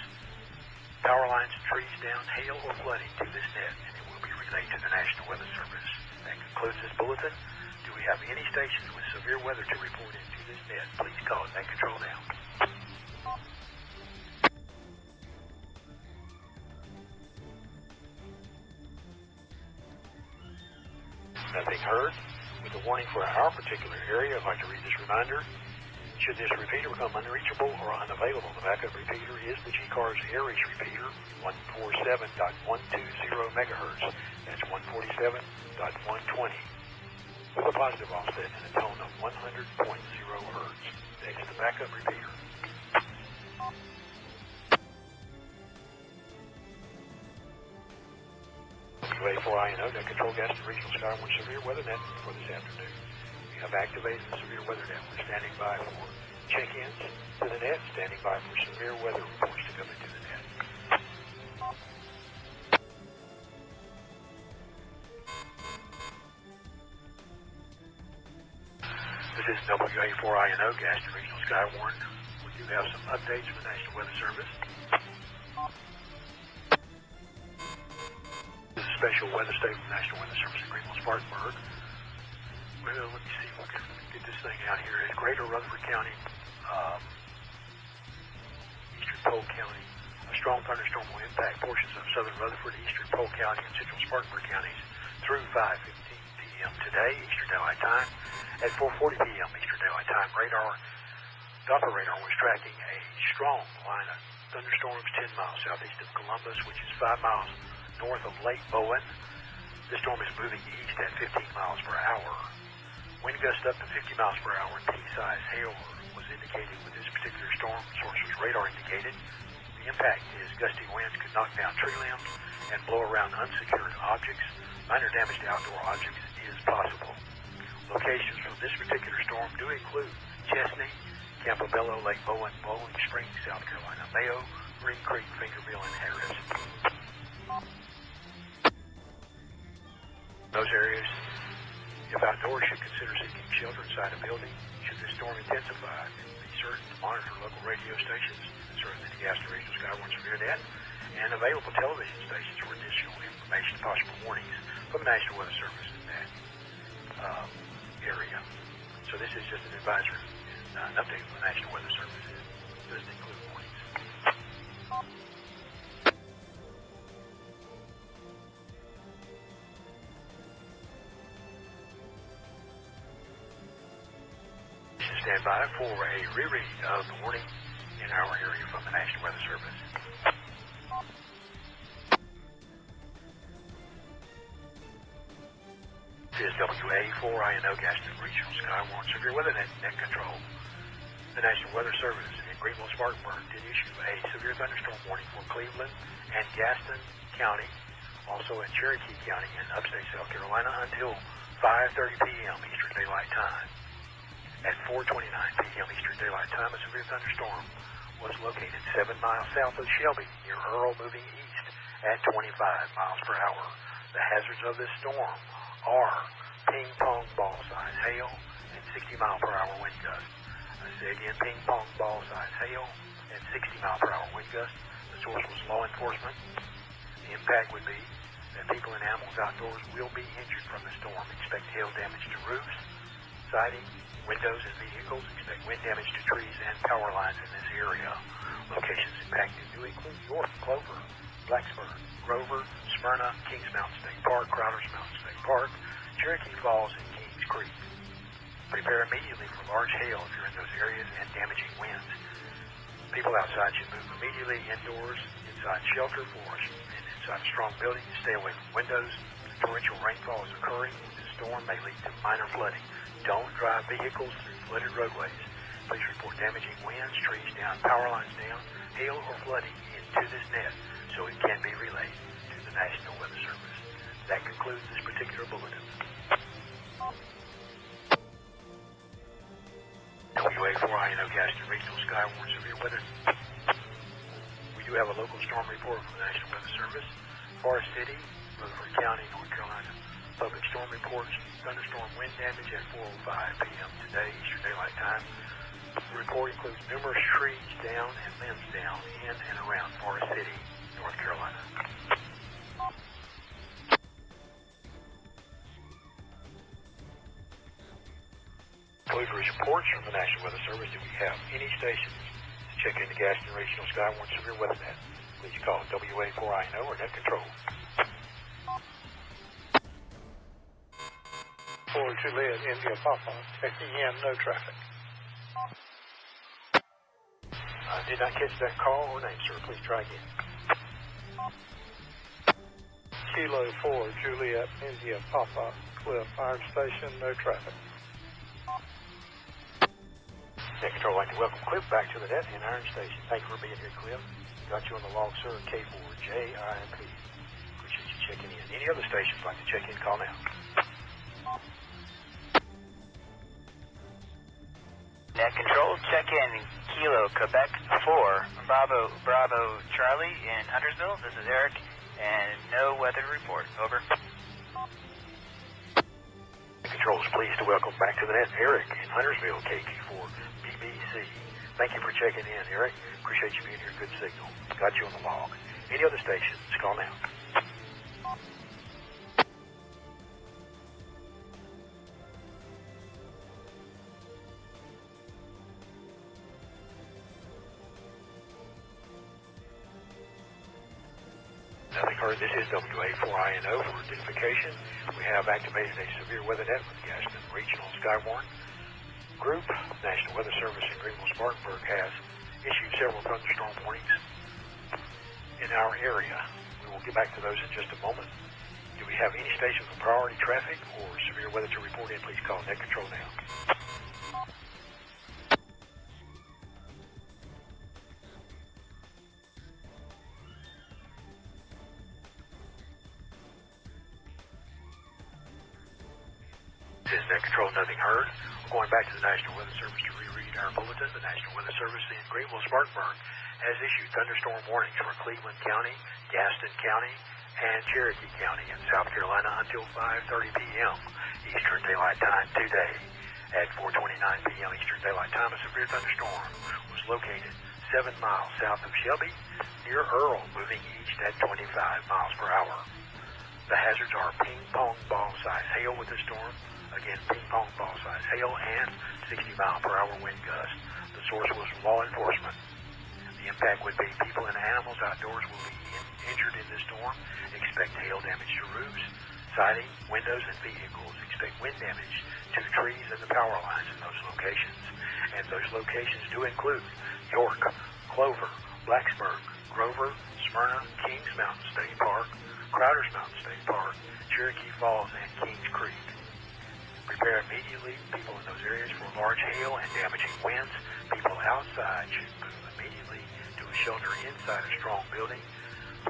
power lines, trees down, hail, or flooding to this net, and it will be relayed to the National Weather Service. That concludes this bulletin. Do we have any stations with severe weather to report into this net? Please call net control now. Nothing heard. With a warning for our particular area, I'd like to read this reminder. Should this repeater become unreachable or unavailable, the backup repeater is the G-Cars Air Reach repeater, 147.120 megahertz. That's 147.120. With a positive offset and a tone of 100.0 hertz. That's the backup repeater. WA4INO net control Gaston Regional Skywarn Severe Weather Net for this afternoon. We have activated the severe weather net. We're standing by for check-ins to the net, standing by for severe weather reports to come into the net. This is WA4INO Gaston Regional Skywarn. We do have some updates from the National Weather Service. This is a special weather statement from the National Weather Service in Greenville, Spartanburg. Well, let me see if I can get this thing out here. In Greater Rutherford County, Eastern Polk County, a strong thunderstorm will impact portions of southern Rutherford, Eastern Polk County, and central Spartanburg counties through 5:15 p.m. today, Eastern Daylight Time. At 4:40 p.m. Eastern Daylight Time, Doppler radar was tracking a strong line of thunderstorms 10 miles southeast of Columbus, which is 5 miles north of Lake Bowen. This storm is moving east at 15 miles per hour. Wind gusts up to 50 miles per hour and pea-sized hail was indicated with this particular storm. Source was radar indicated. The impact is gusty winds could knock down tree limbs and blow around unsecured objects. Minor damage to outdoor objects is possible. Locations from this particular storm do include Chesney, Campobello, Lake Bowen, Bowling Springs, South Carolina, Mayo, Green Creek, Fingerville, and Harris. Those areas, if outdoors, should consider seeking shelter inside a building. Should this storm intensify, be certain to monitor local radio stations, certainly the Gaston Regional Skywarn Severe Net, and available television stations for additional information and possible warnings from the National Weather Service in that area. So this is just an advisory and an update from the National Weather Service. doesn't include warnings. Stand by for a reread of the warning in our area from the National Weather Service. This is WA4INO Gaston Regional Skywarn Severe Weather Net Control. The National Weather Service in Greenville, Spartanburg did issue a severe thunderstorm warning for Cleveland and Gaston County, also in Cherokee County in upstate South Carolina until 5:30 p.m. Eastern Daylight Time. At 4:29 p.m. Eastern Daylight Time, a severe thunderstorm was located 7 miles south of Shelby, near Earl, moving east at 25 miles per hour. The hazards of this storm are ping-pong ball-sized hail and 60-mile-per-hour wind gusts. I say again, ping-pong ball-sized hail and 60-mile-per-hour wind gusts. The source was law enforcement. The impact would be that people and animals outdoors will be injured from the storm. Expect hail damage to roofs, siding, windows, and vehicles. Expect wind damage to trees and power lines in this area. Locations impacted do include York, Clover, Blacksburg, Grover, Smyrna, Kings Mountain State Park, Crowders Mountain State Park, Cherokee Falls, and Kings Creek. Prepare immediately for large hail if you're in those areas and damaging winds. People outside should move immediately indoors, inside shelter floors, and inside strong buildings. Stay away from windows. Torrential rainfall is occurring. The storm may lead to minor flooding. Don't drive vehicles through flooded roadways. Please report damaging winds, trees down, power lines down, hail or flooding into this net so it can be relayed to the National Weather Service. That concludes this particular bulletin. WA4INO Gaston Regional Skywarn Severe Weather. We do have a local storm report from the National Weather Service. Forest City, Rutherford County, North Carolina. Public storm reports thunderstorm wind damage at 4:05 p.m. today, Eastern Daylight Time. The report includes numerous trees down and limbs down in and around Forest City, North Carolina. Closures reports from the National Weather Service. Do we have any stations to check into Gaston Regional Skywarn Severe Weather Net? Please call WA4INO or Net Control. For Juliet, India Papa, checking in, no traffic. I did not catch that call or name, sir. Please try again. Kilo 4, Juliet, India Papa, Cliff, Iron Station, no traffic. Net Control, I'd like to welcome Cliff back to the net in Iron Station. Thank you for being here, Cliff. Got you on the log, sir, K4JIMP. Appreciate you checking in. Any other stations like to check in, call now. Net Control, check in Kilo, Quebec 4, Bravo, Charlie in Huntersville. This is Eric, and no weather report. Over. Net Control is pleased to welcome back to the net Eric in Huntersville, KQ4 BBC. Thank you for checking in, Eric. Appreciate you being here. Good signal. Got you on the log. Any other stations, call now. Nothing heard. This is WA4INO for identification. We have activated a severe weather net with Gaston Regional Skywarn Group. National Weather Service in Greenville, Spartanburg has issued several thunderstorm warnings in our area. We will get back to those in just a moment. Do we have any stations with priority traffic or severe weather to report in? Please call Net Control now. This is Net Control, nothing heard. We're going back to the National Weather Service to reread our bulletin. The National Weather Service in Greenville, Spartanburg has issued thunderstorm warnings for Cleveland County, Gaston County, and Cherokee County in South Carolina until 5:30 p.m. Eastern Daylight Time today. At 4:29 p.m. Eastern Daylight Time, a severe thunderstorm was located 7 miles south of Shelby, near Earl, moving east at 25 miles per hour. The hazards are ping-pong ball-sized hail with the storm. Again, ping-pong ball-sized hail and 60-mile-per-hour wind gusts. The source was law enforcement. The impact would be people and animals outdoors will be injured in this storm. Expect hail damage to roofs, siding, windows, and vehicles. Expect wind damage to trees and the power lines in those locations. And those locations do include York, Clover, Blacksburg, Grover, Smyrna, Kings Mountain State Park, Crowders Mountain State Park, Cherokee Falls, and Kings Creek. Prepare immediately, people in those areas, for large hail and damaging winds. People outside should move immediately to a shelter inside a strong building.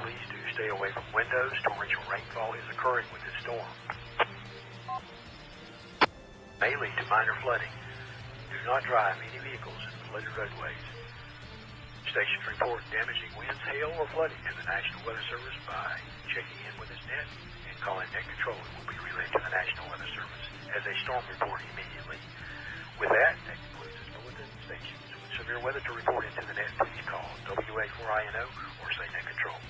Please do stay away from windows. Torrential rainfall is occurring with this storm. May lead to minor flooding. Do not drive any vehicles in flooded roadways. Stations report damaging winds, hail, or flooding to the National Weather Service by checking in with its net and calling net control. It will be relayed to the National Weather Service as a storm report immediately. With that concludes this bulletin. Stations with severe weather to report into the net, please call WA4INO or say net control.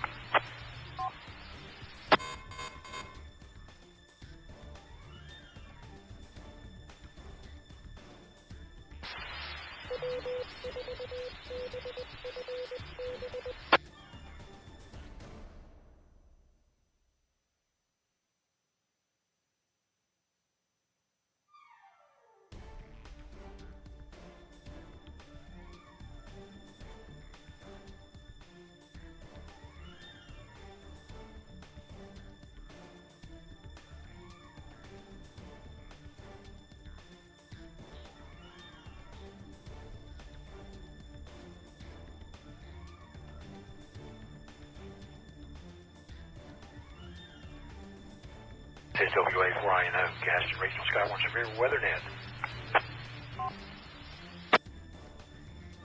This is WA4INO, Gaston Regional Skywarn Severe Weather Net.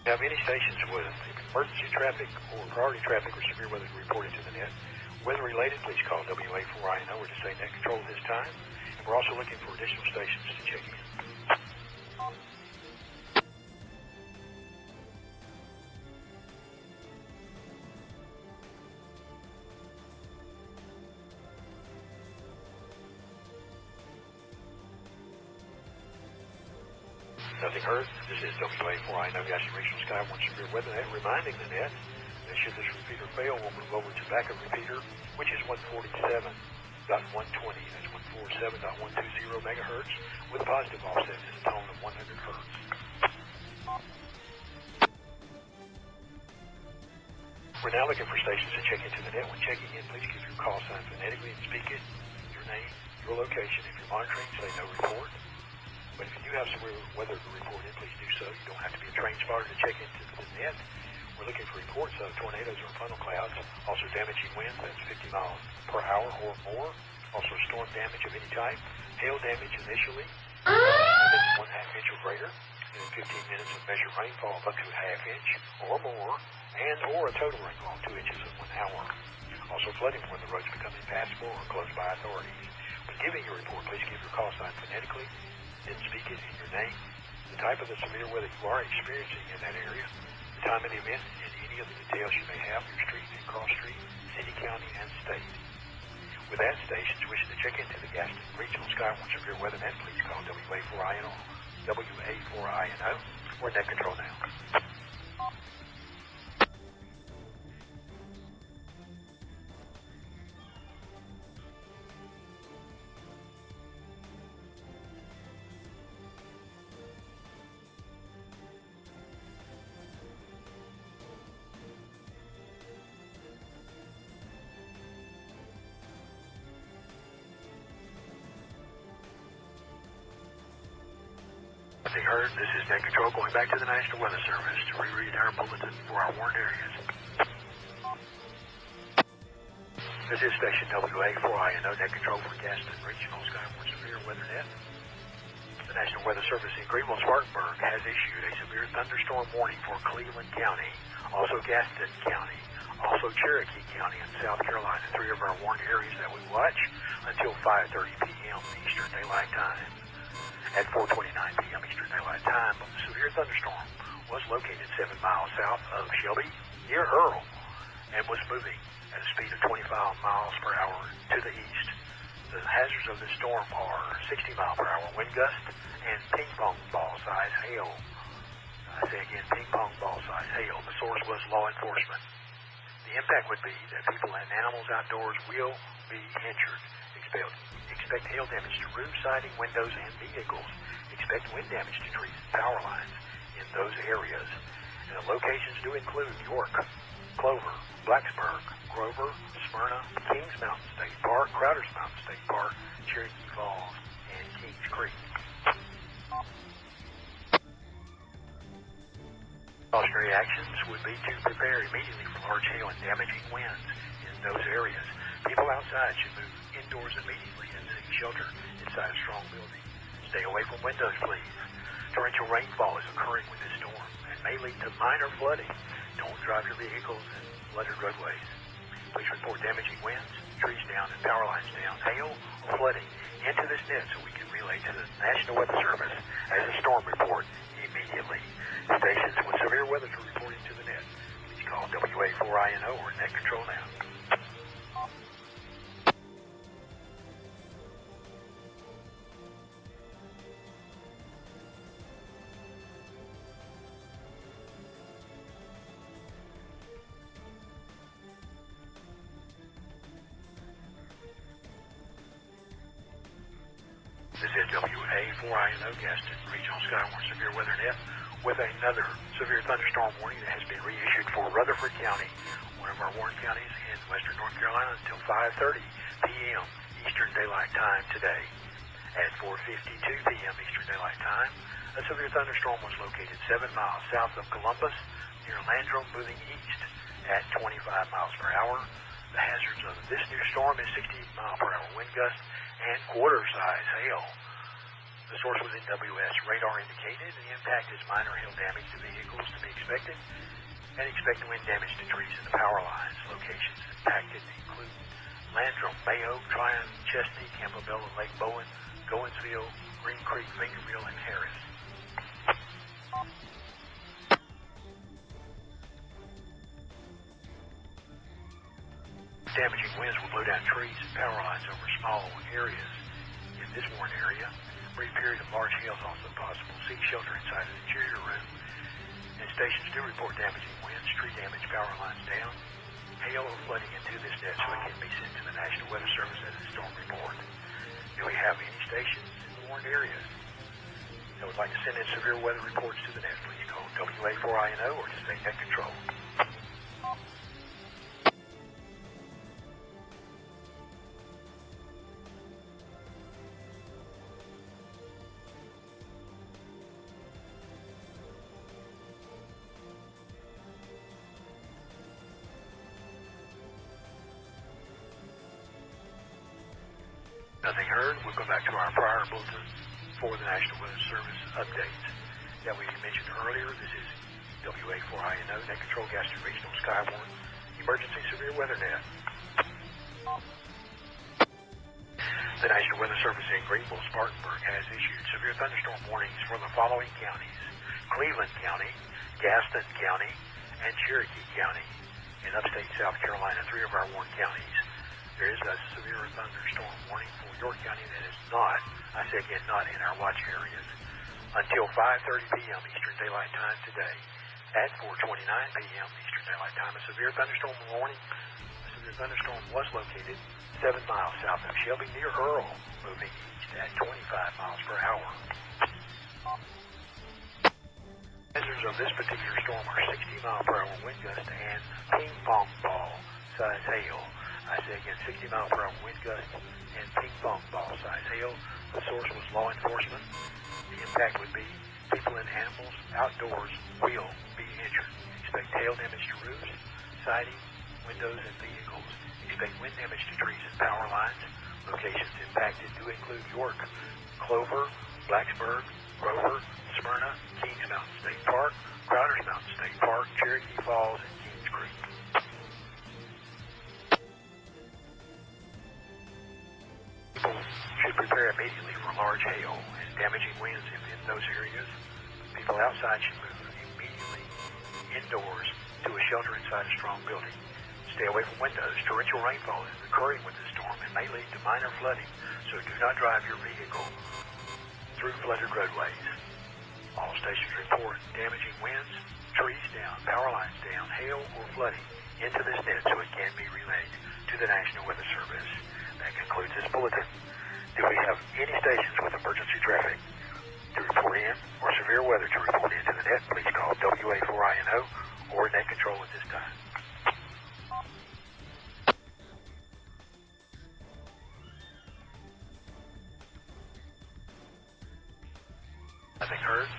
Now, many stations with emergency traffic or priority traffic or severe weather reported to the net. Weather-related, please call WA4INO or to say net control at this time. And we're also looking for additional stations to check in. Nothing heard. This is WA4INO, Gaston Regional Skywarn Severe Weather Net, reminding the net that should this repeater fail, we'll move over to backup repeater, which is 147.120. That's 147.120 megahertz with a positive offset in a tone of 100 hertz. We're now looking for stations to check into the net. When checking in, please keep your call sign phonetically and speak it, your name, your location. If you're monitoring, say no report. But if you do have severe weather to report in, please do so. You don't have to be a train spotter to check into the net. We're looking for reports of tornadoes or funnel clouds, also damaging winds, that's 50 miles per hour or more, also storm damage of any type, hail damage initially, and then 1/2 inch or greater, and in 15 minutes of measured rainfall up to 1/2 inch or more, and or a total rainfall 2 inches in 1 hour. Also flooding when the roads become impassable or closed by authorities. When giving your report, please give your call sign phonetically, then speak it in your name, the type of the severe weather you are experiencing in that area, the time of the event, and any of the details you may have, your street and cross street, city, county, and state. With that, stations wishing to check into the Gaston Regional Skywarn Severe Weather Net, please call WA4INO, or net control now. They heard this is net control going back to the National Weather Service to reread our bulletin for our warned areas. This is station WA4INO, net control for Gaston Regional Skywarn Severe Weather Net. The National Weather Service in Greenville-Spartanburg has issued a severe thunderstorm warning for Cleveland County, also Gaston County, also Cherokee County and South Carolina, 3 of our warned areas that we watch until 5:30 p.m. Eastern Daylight Time. At 4:29 p.m. Eastern Daylight Time, the severe thunderstorm was located 7 miles south of Shelby, near Earl, and was moving at a speed of 25 miles per hour to the east. The hazards of this storm are 60 mile per hour wind gust and ping pong ball size hail. I say again, ping pong ball size hail. The source was law enforcement. The impact would be that people and animals outdoors will be injured. Expect hail damage to roofs, siding, windows, and vehicles. Expect wind damage to trees and power lines in those areas. And the locations do include York, Clover, Blacksburg, Grover, Smyrna, Kings Mountain State Park, Crowder's Mountain State Park, Cherokee Falls, and Kings Creek. Cautionary actions would be to prepare immediately for large hail and damaging winds in those areas. People outside should move indoors immediately and seek shelter inside a strong building. Stay away from windows, please. Torrential rainfall is occurring with this storm and may lead to minor flooding. Don't drive your vehicles in flooded roadways. Please report damaging winds, trees down, and power lines down, hail, or flooding into this net so we can relay to the National Weather Service as a storm report immediately. Stations with severe weather to reporting to the net, please call WA4INO or Net Control now. This is WA4INO Gaston Regional Skywarn Severe Weather Net with another severe thunderstorm warning that has been reissued for Rutherford County, one of our warned counties in western North Carolina, until 5:30 p.m. Eastern Daylight Time today. At 4:52 p.m. Eastern Daylight Time, a severe thunderstorm was located 7 miles south of Columbus near Landrum, moving east at 25 miles per hour. The hazards of this new storm is 60 mile per hour wind gusts and quarter-size hail. The source was NWS radar indicated. The impact is minor hail damage to vehicles to be expected, and expect wind damage to trees and the power lines. Locations impacted include Landrum, Mayo, Tryon, Chesney, Campbell, Lake Bowen, Goinsville, Green Creek, Fingerville, and Harris. Damaging winds will blow down trees and power lines over small areas. In this warned area, a brief period of large hail is also possible. Seek shelter inside an interior room. And stations do report damaging winds, tree damage, power lines down, hail or flooding into this net so it can be sent to the National Weather Service as a storm report. Do we have any stations in the warned areas that would like to send in severe weather reports to the net? Please call WA4INO or to State Net Control. Nothing heard. We'll go back to our prior bulletin for the National Weather Service updates that we mentioned earlier. This is WA4INO, Net Control Gaston Regional Skywarn Emergency Severe Weather Net. The National Weather Service in Greenville, Spartanburg has issued severe thunderstorm warnings for the following counties: Cleveland County, Gaston County, and Cherokee County. In upstate South Carolina, 3 of our warned counties. There is a severe thunderstorm warning for York County that is not, I say again, not in our watch areas. Until 5:30 p.m. Eastern Daylight Time today. At 4:29 p.m. Eastern Daylight Time, a severe thunderstorm warning. A severe thunderstorm was located 7 miles south of Shelby near Earl, moving east at 25 miles per hour. Hazards of this particular storm are 60 mile per hour wind gust and ping pong ball size hail. I say again, 60 mile per hour wind gusts and ping pong ball size hail. The source was law enforcement. The impact would be people and animals outdoors will be injured. Expect hail damage to roofs, siding, windows, and vehicles. Expect wind damage to trees and power lines. Locations impacted do include York, Clover, Blacksburg, Grover, Smyrna, Kings Mountain State Park, Crowder's Mountain State Park, Cherokee Falls, and Kings Creek. Should prepare immediately for large hail and damaging winds in those areas. People outside should move immediately indoors to a shelter inside a strong building. Stay away from windows. Torrential rainfall is occurring with this storm and may lead to minor flooding, so do not drive your vehicle through flooded roadways. All stations report damaging winds, trees down, power lines down, hail, or flooding into this net so it can be relayed to the National Weather Service. That concludes this bulletin. Do we have any stations with emergency traffic to report in or severe weather to report into the net? Please call WA4INO or net control at this time. Nothing heard.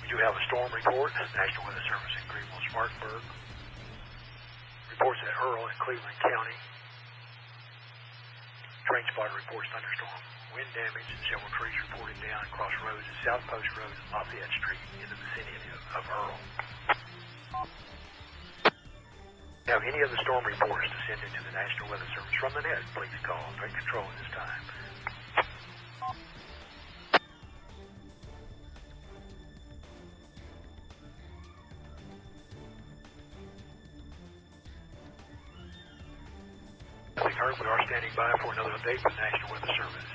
We do have a storm report. National Weather Service in Greenville, Spartanburg. Reports that Earl and Cleveland County. Train spotter reports thunderstorm. Wind damage and several trees reported down across roads at South Post Road and Lafayette Street in the vicinity of Earl. Have any of the storm reports to send into the National Weather Service from the net? Please call Train Control at this time. We are standing by for another update from the National Weather Service.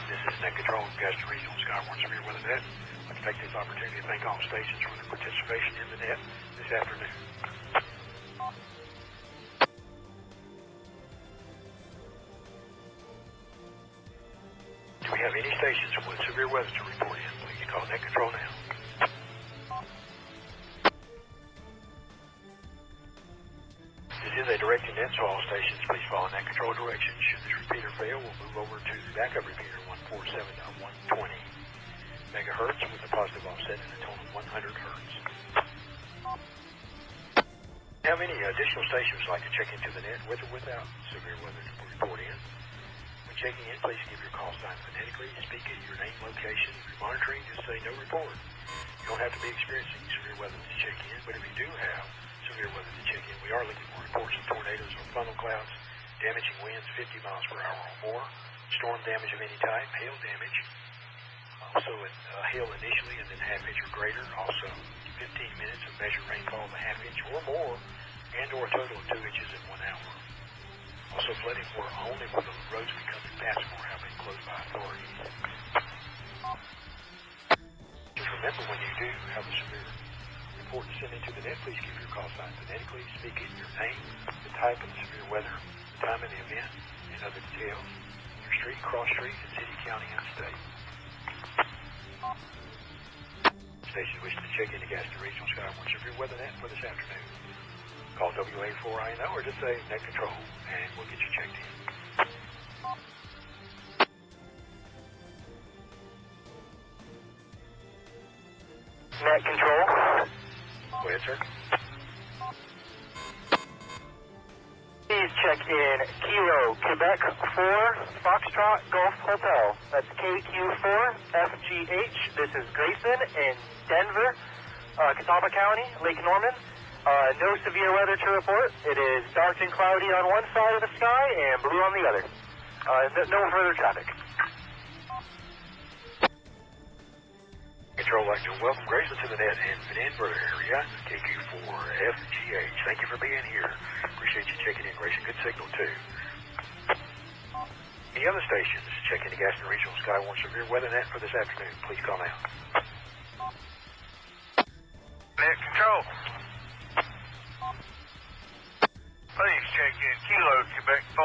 This is Net Control from Gaston Regional Skywarn Severe Weather Net. I'd like to take this opportunity to thank all stations for their participation in the net this afternoon. Do we have any stations with severe weather to report in? Please call Net Control now. This is a directed net, so all stations please follow Net Control directions. Should this repeater fail, we'll move over to the backup repeater 147.120 megahertz with a positive offset and a tone of 100 hertz. Have any additional stations like to check into the net with or without severe weather to report in? When checking in, please give your call sign phonetically. Speak at your name, location. If you're monitoring, just say no report. You don't have to be experiencing severe weather to check in, but if you do have severe weather to check in, we are looking for reports of tornadoes or funnel clouds, damaging winds 50 miles per hour or more, storm damage of any type, hail damage, also hail initially and then half-inch or greater, also 15 minutes of measured rainfall of a half-inch or more, and or a total of 2 inches in 1 hour. Also flooding or only when the roads become impassable or have been closed by authorities. Just remember, when you do have a severe report to send into the net, please give your call sign phonetically, speak in your name, the type of the severe weather, the time of the event, and other details, your street, cross street, and city, county, and state. Stations wishing to check into Gaston Regional Skywarn Severe Weather Net for this afternoon. Call WA4INO or just say Net Control, and we'll get you checked in. Net Control. Go ahead, sir. Please check in Kilo, Quebec 4, Foxtrot, Golf Hotel. That's KQ4, FGH. This is Grayson in Denver, Catawba County, Lake Norman. No severe weather to report. It is dark and cloudy on one side of the sky and blue on the other. No further traffic. Control, like to welcome Grayson to the net in Denver area, KQ4FGH. Thank you for being here. Appreciate you checking in, Grayson. Good signal, too. Any other stations checking the Gaston Regional Skywarn Severe Weather Net for this afternoon? Please call now. Net Control. Please check in Kilo, Quebec 4,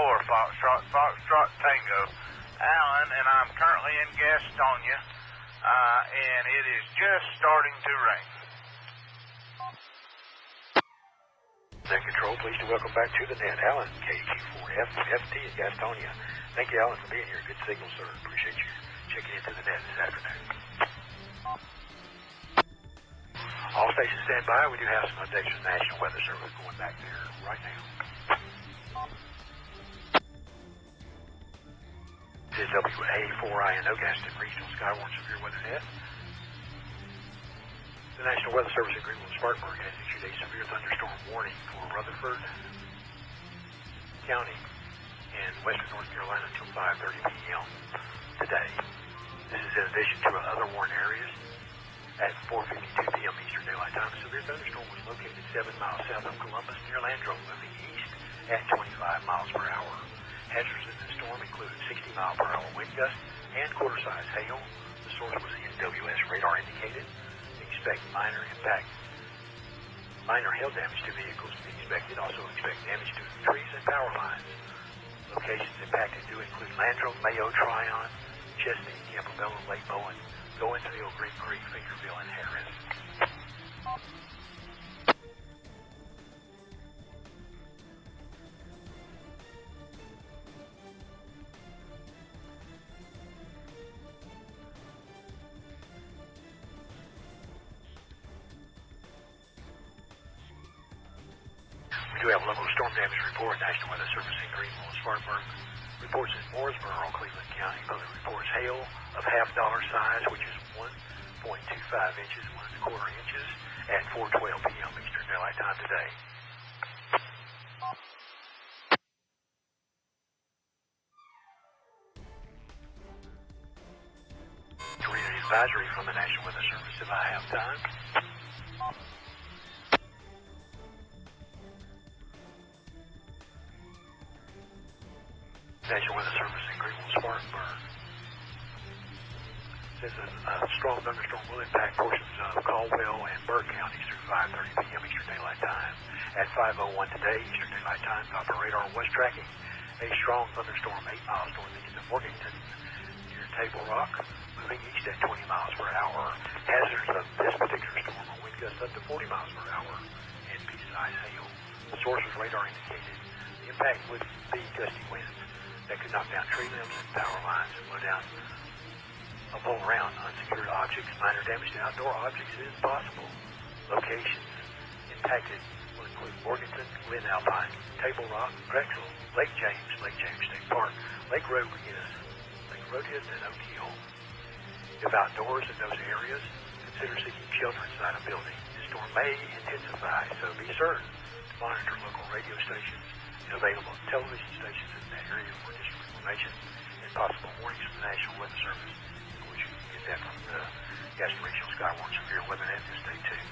Foxtrot Tango, Allen, and I'm currently in Gastonia, and it is just starting to rain. Net Control, pleased to welcome back to the net, Alan, KQ4FT in Gastonia. Thank you, Alan, for being here. Good signal, sir. Appreciate you checking into the net this afternoon. All stations stand by. We do have some updates from the National Weather Service going back there right now. This is WA4INO, Gaston Regional Skywarn Severe Weather Net. The National Weather Service in Greenville, Spartanburg has issued a severe thunderstorm warning for Rutherford County and western North Carolina until 5:30 p.m. today. This is in addition to other warned areas. At 4:52 p.m. Eastern Daylight Time, a severe thunderstorm was located 7 miles south of Columbus near Landro, moving east at 25 miles per hour. Hazards in the storm included 60-mile-per-hour wind gusts and quarter-size hail. The source was NWS radar indicated. Expect minor hail damage to vehicles to be expected. Also expect damage to trees and power lines. Locations impacted do include Landro, Mayo, Tryon, Chesney, Campobello, Lake Bowen, Goinsville, Green Creek, Fingerville, and Harris. We do have a local storm damage report. National Weather Service in Greenville, Spartanburg. Reports in Mooresboro, Cleveland County. Public reports hail of half-dollar size, which is 1.25 inches, 1 1/4 inches, at 4:12 p.m. Eastern Daylight Time today. To read an advisory from the National Weather Service if I have time. National Weather Service in Greenville, Spartanburg. Says a strong thunderstorm will impact portions of Caldwell and Burke counties through 5:30 p.m. Eastern Daylight Time. At 5:01 today, Eastern Daylight Time, Doppler radar was tracking a strong thunderstorm 8 miles northeast of Morganton near Table Rock, moving east at 20 miles per hour. Hazards of this particular storm are wind gusts up to 40 miles per hour and pea-sized hail. The source was radar indicated. The impact would be gusty winds that could knock down tree limbs and power lines and blow around unsecured objects. Minor damage to outdoor objects is possible. Locations impacted will include Morganton, Glen Alpine, Table Rock, Drexel, Lake James State Park, Lake Road is and Oak Hill. If outdoors in those areas, consider seeking shelter inside a building. The storm may intensify, so be certain to monitor local radio stations and available television stations in that area for additional information and possible warnings from the National Weather Service. Of course, you can get that from the Gaston Regional Skywarn Severe Weather Net this day, too.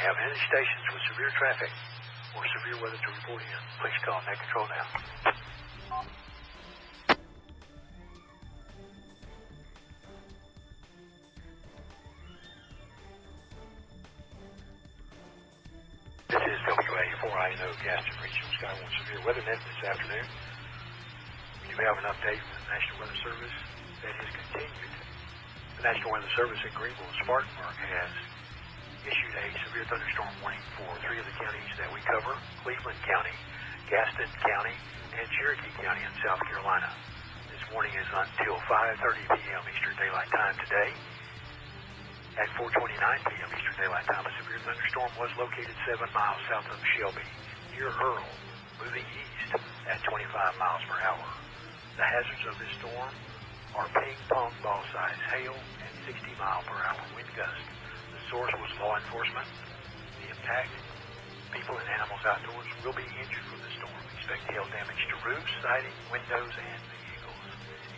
Have any stations with severe traffic or severe weather to report in, please call Net Control now. This is WA4INO Gaston Regional Skywarn Severe Weather Net this afternoon. We do have an update from the National Weather Service that has continued. The National Weather Service in Greenville and Spartanburg has issued a severe thunderstorm warning for 3 of the counties that we cover: Cleveland County, Gaston County, and Cherokee County in South Carolina. This warning is until 5:30 p.m. Eastern Daylight Time today. At 4:29 p.m. Eastern Daylight Time, a severe thunderstorm was located 7 miles south of Shelby, near Earl, moving east at 25 miles per hour. The hazards of this storm are ping-pong ball-sized hail and 60-mile-per-hour wind gusts. Source was law enforcement. The impact, people and animals outdoors will be injured from the storm. Expect hail damage to roofs, siding, windows, and vehicles.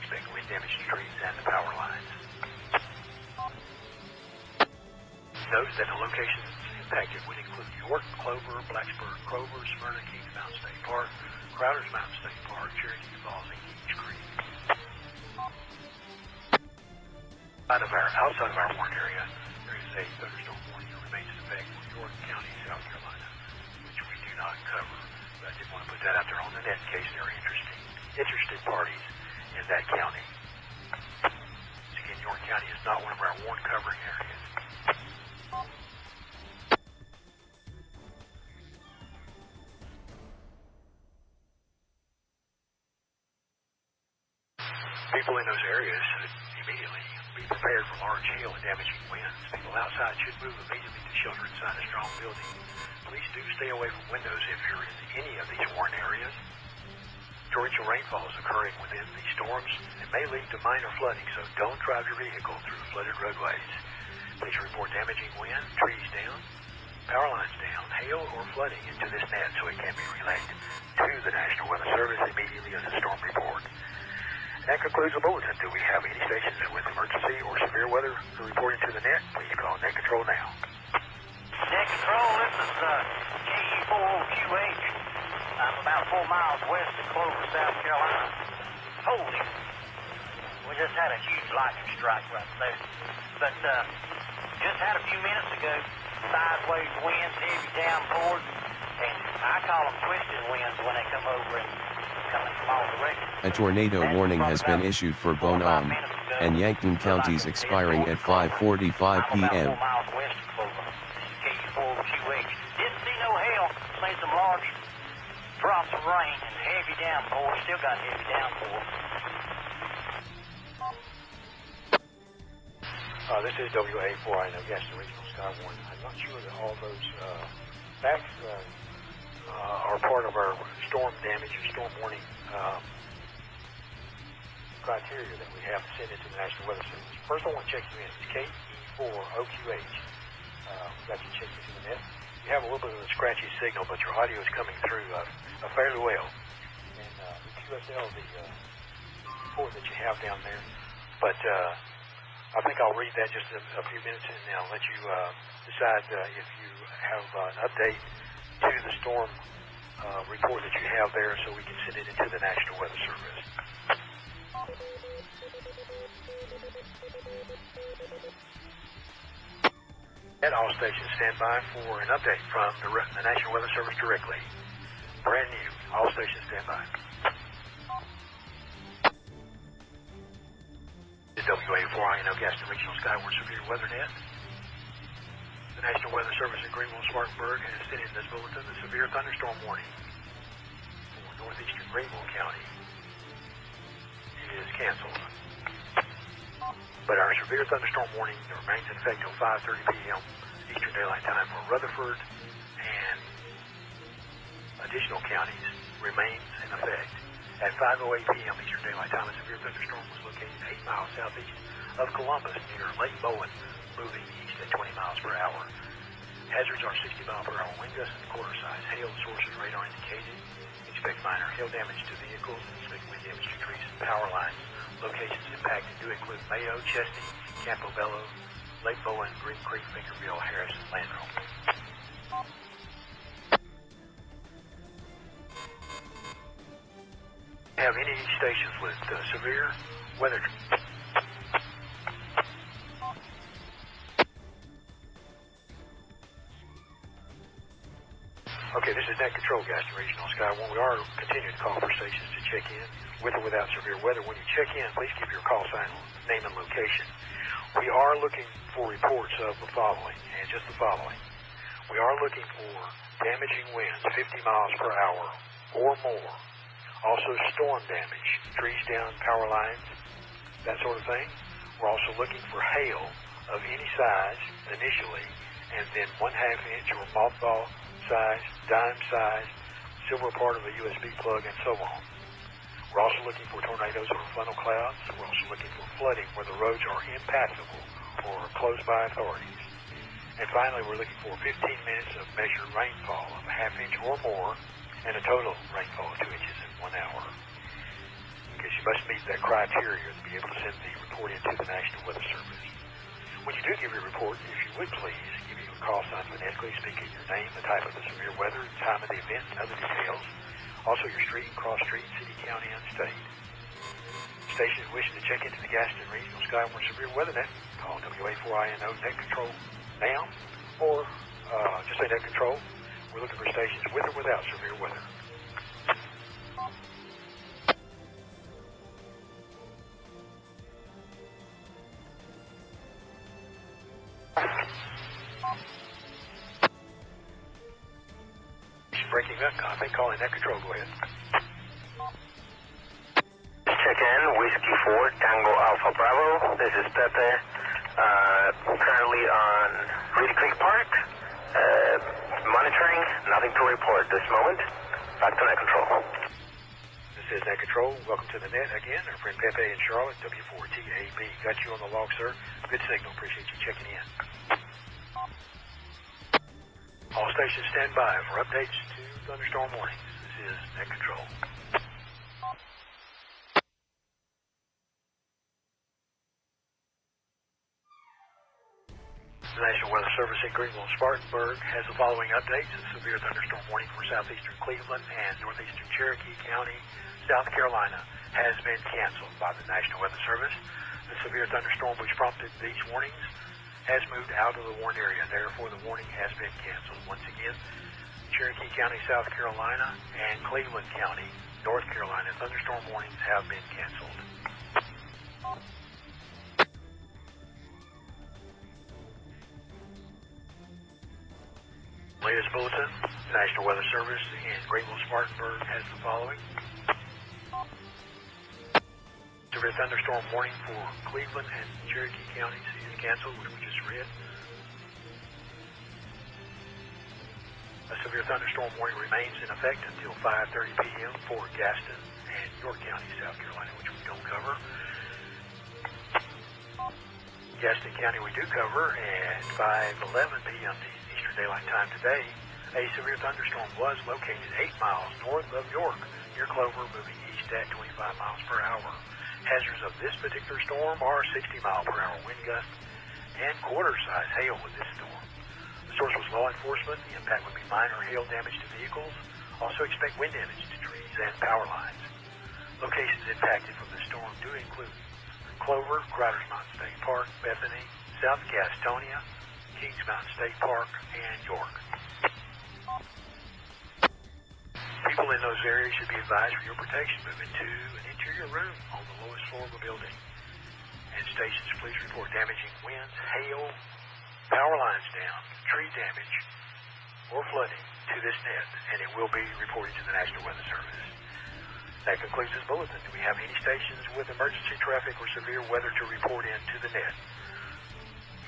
Expect wind damage to trees and the power lines. Note that the locations impacted would include York, Clover, Blacksburg, Grover, Smyrna, Kings Mountain State Park, Crowder's Mountain State Park, Cherokee Falls, and Kings Creek. Outside of our warned area, a thunderstorm warning that remains in effect for York County, South Carolina, which we do not cover. But I did want to put that out there on the net in case there are interested parties in that county. So again, York County is not one of our warned covering areas. People in those areas should immediately be be prepared for large hail and damaging winds. People outside should move immediately to shelter inside a strong building. Please do stay away from windows if you're in any of these warned areas. Torrential rainfall is occurring within these storms and may lead to minor flooding, so don't drive your vehicle through flooded roadways. Please report damaging wind, trees down, power lines down, hail, or flooding into this net so it can be relayed to the National Weather Service immediately as a storm report. That concludes the bulletin. Do we have any stations with emergency or severe weather reporting to the net? Please call Net Control now. Net Control, this is KE4OQH. I'm about 4 miles west of Clover, South Carolina. Holy, we just had a huge lightning strike right there. But just had a few minutes ago, sideways winds, heavy downpours, and I call them twisted winds when they come over and coming from all directions. A tornado warning has been issued for Bonham and Yankton counties expiring at 5:45 p.m. 4 miles west of Clover. This is KE4QH. Didn't see no hail, seen some large drops of rain and heavy downpour. Still got heavy downpour. This is WA4, Gaston Regional Sky Warning. I'm not sure that all those facts are part of our storm damage or storm warning criteria that we have to send into the National Weather Service. First, I want to check you in. It's KE4OQH. We've got you checked into the net. You have a little bit of a scratchy signal, but your audio is coming through fairly well. And the QSL, the report that you have down there. But I think I'll read that just a few minutes and I'll let you decide if you have an update to the storm report that you have there so we can send it into the National Weather Service. At all stations, stand by for an update from the National Weather Service directly. Brand new. All stations, stand by. WA4 Gaston Regional Skyward Severe Weather Net. The National Weather Service in Greenville, Spartanburg has sent in this bulletin the severe thunderstorm warning for northeastern Greenville County is canceled. But our severe thunderstorm warning remains in effect until 5:30 p.m. Eastern Daylight Time for Rutherford and additional counties remains in effect. At 5:08 p.m. Eastern Daylight Time, a severe thunderstorm was located 8 miles southeast of Columbus near Lake Bowen, moving east at 20 miles per hour. Hazards are 60 mile per hour wind gusts and quarter size. Hail sources radar indicated. Expect minor hail damage to vehicles. Expect wind damage to trees and power lines. Locations impacted do include Mayo, Chesney, Campobello, Lake Bowen, Green Creek, Fingerville, Harris, and Landro. Have any stations with severe weather? Okay, this is Net Control, Gaston Regional Sky One. We are continuing to call for stations to check in with or without severe weather. When you check in, please keep your call sign, name, and location. We are looking for reports of the following, and just the following. We are looking for damaging winds 50 miles per hour or more. Also storm damage, trees down, power lines, that sort of thing. We're also looking for hail of any size initially, and then 1/2 inch or mothball size, dime size, silver part of a USB plug, and so on. We're also looking for tornadoes or funnel clouds. We're also looking for flooding where the roads are impassable or closed by authorities. And finally, we're looking for 15 minutes of measured rainfall of 1/2 inch or more, and a total rainfall of 2 inches in 1 hour. Because you must meet that criteria to be able to send the report into the National Weather Service. When you do give your report, if you would please give you a call sign phonetically, speaking your name, the type of the severe weather, time of the event, and other details. Also your street, cross street, city, county, and state. Stations wishing to check into the Gaston Regional Skyward Severe Weather Net, call WA4INO Net Control now, or just say Net Control. We're looking for stations with or without severe weather. Breaking up, I think calling Net Control, go ahead. Check 10, Whiskey 4, Tango Alpha Bravo. This is Pepe. Currently on Reedy Creek Park. Monitoring. Nothing to report this moment. Back to Net Control. This is Net Control. Welcome to the net again. Our friend Pepe in Charlotte, W4TAB. Got you on the log, sir. Good signal. Appreciate you checking in. All stations stand by for updates to thunderstorm warnings. This is Net Control. The National Weather Service in Greenville and Spartanburg has the following updates. A severe thunderstorm warning for southeastern Cleveland and northeastern Cherokee County, South Carolina, has been canceled by the National Weather Service. The severe thunderstorm which prompted these warnings has moved out of the warned area. Therefore, the warning has been canceled. Once again, Cherokee County, South Carolina, and Cleveland County, North Carolina, thunderstorm warnings have been canceled. Latest bulletin, the National Weather Service in Greenville, Spartanburg has the following. Severe thunderstorm warning for Cleveland and Cherokee counties is canceled, which we just read. A severe thunderstorm warning remains in effect until 5:30 p.m. for Gaston and York County, South Carolina, which we don't cover. Gaston County we do cover at 5:11 p.m. Eastern Daylight Time today. A severe thunderstorm was located 8 miles north of York, near Clover, moving east at 25 miles per hour. Hazards of this particular storm are 60-mile-per-hour wind gusts and quarter-size hail with this storm. The source was law enforcement. The impact would be minor hail damage to vehicles. Also expect wind damage to trees and power lines. Locations impacted from the storm do include Clover, Crowder's Mountain State Park, Bethany, South Gastonia, Kings Mountain State Park, and York. People in those areas should be advised for your protection. Move into an interior room on the lowest floor of the building. And stations, please report damaging winds, hail, power lines down, tree damage, or flooding to this net, and it will be reported to the National Weather Service. That concludes this bulletin. Do we have any stations with emergency traffic or severe weather to report in to the net?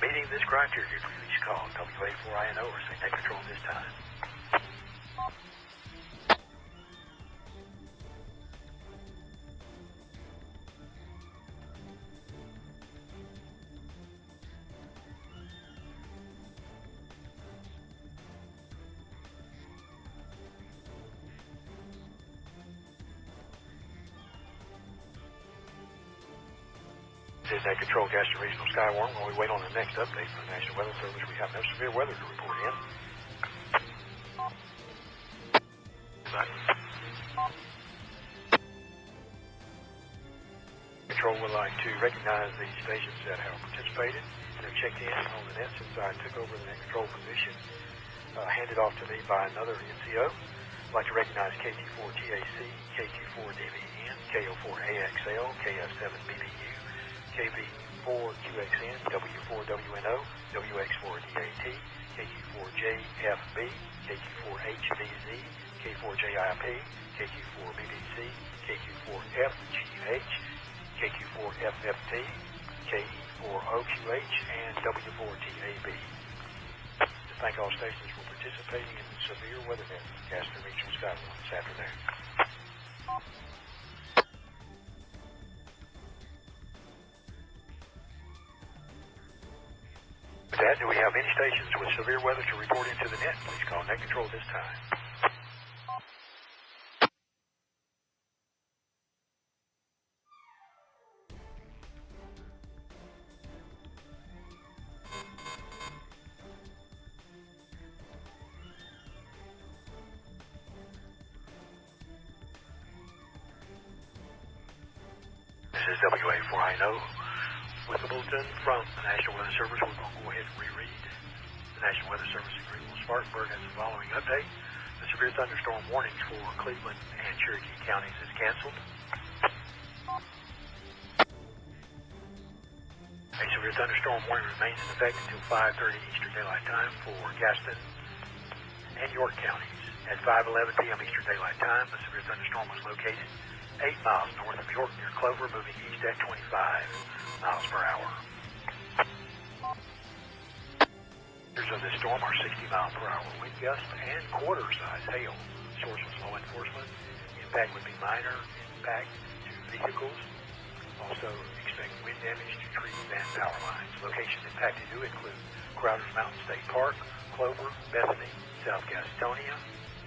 Meeting this criteria, please call WA4INO or say Net Control this time. This is Net Control, Gaston Regional Skywarn. While we wait on the next update from the National Weather Service, we have no severe weather to report in. Control would like to recognize the stations that have participated and have checked in on the net since I took over the Net Control position, handed off to me by another NCO. I'd like to recognize KT4TAC, KT4DVN, KO4AXL, KF7BBU, KB4QXN, W4WNO, WX4DAT, KQ4JFB, KQ4HVZ, K4JIP, KQ4BBC, KQ4FGH, KQ4FFT, KE4OQH, and W4TAB. To thank all stations for participating in the severe weather net from Gaston Regional Skywarn this afternoon. With that, do we have any stations with severe weather to report into the net? Please call Net Control this time. This is WA4INO. With the bulletin from the National Weather Service, we're going to go ahead and reread. The National Weather Service in Greenville, Spartanburg has the following update. The severe thunderstorm warnings for Cleveland and Cherokee counties is canceled. A severe thunderstorm warning remains in effect until 5:30 Eastern Daylight Time for Gaston and York counties. At 5:11 p.m. Eastern Daylight Time, a severe thunderstorm was located 8 miles north of York near Clover, moving east at 25 miles per hour. Of this storm are 60 mile per hour wind gusts and quarter-size hail. Source was law enforcement. Impact would be minor impact to vehicles. Also expect wind damage to trees and power lines. Locations impacted do include Crowder's Mountain State Park, Clover, Bethany, South Gastonia,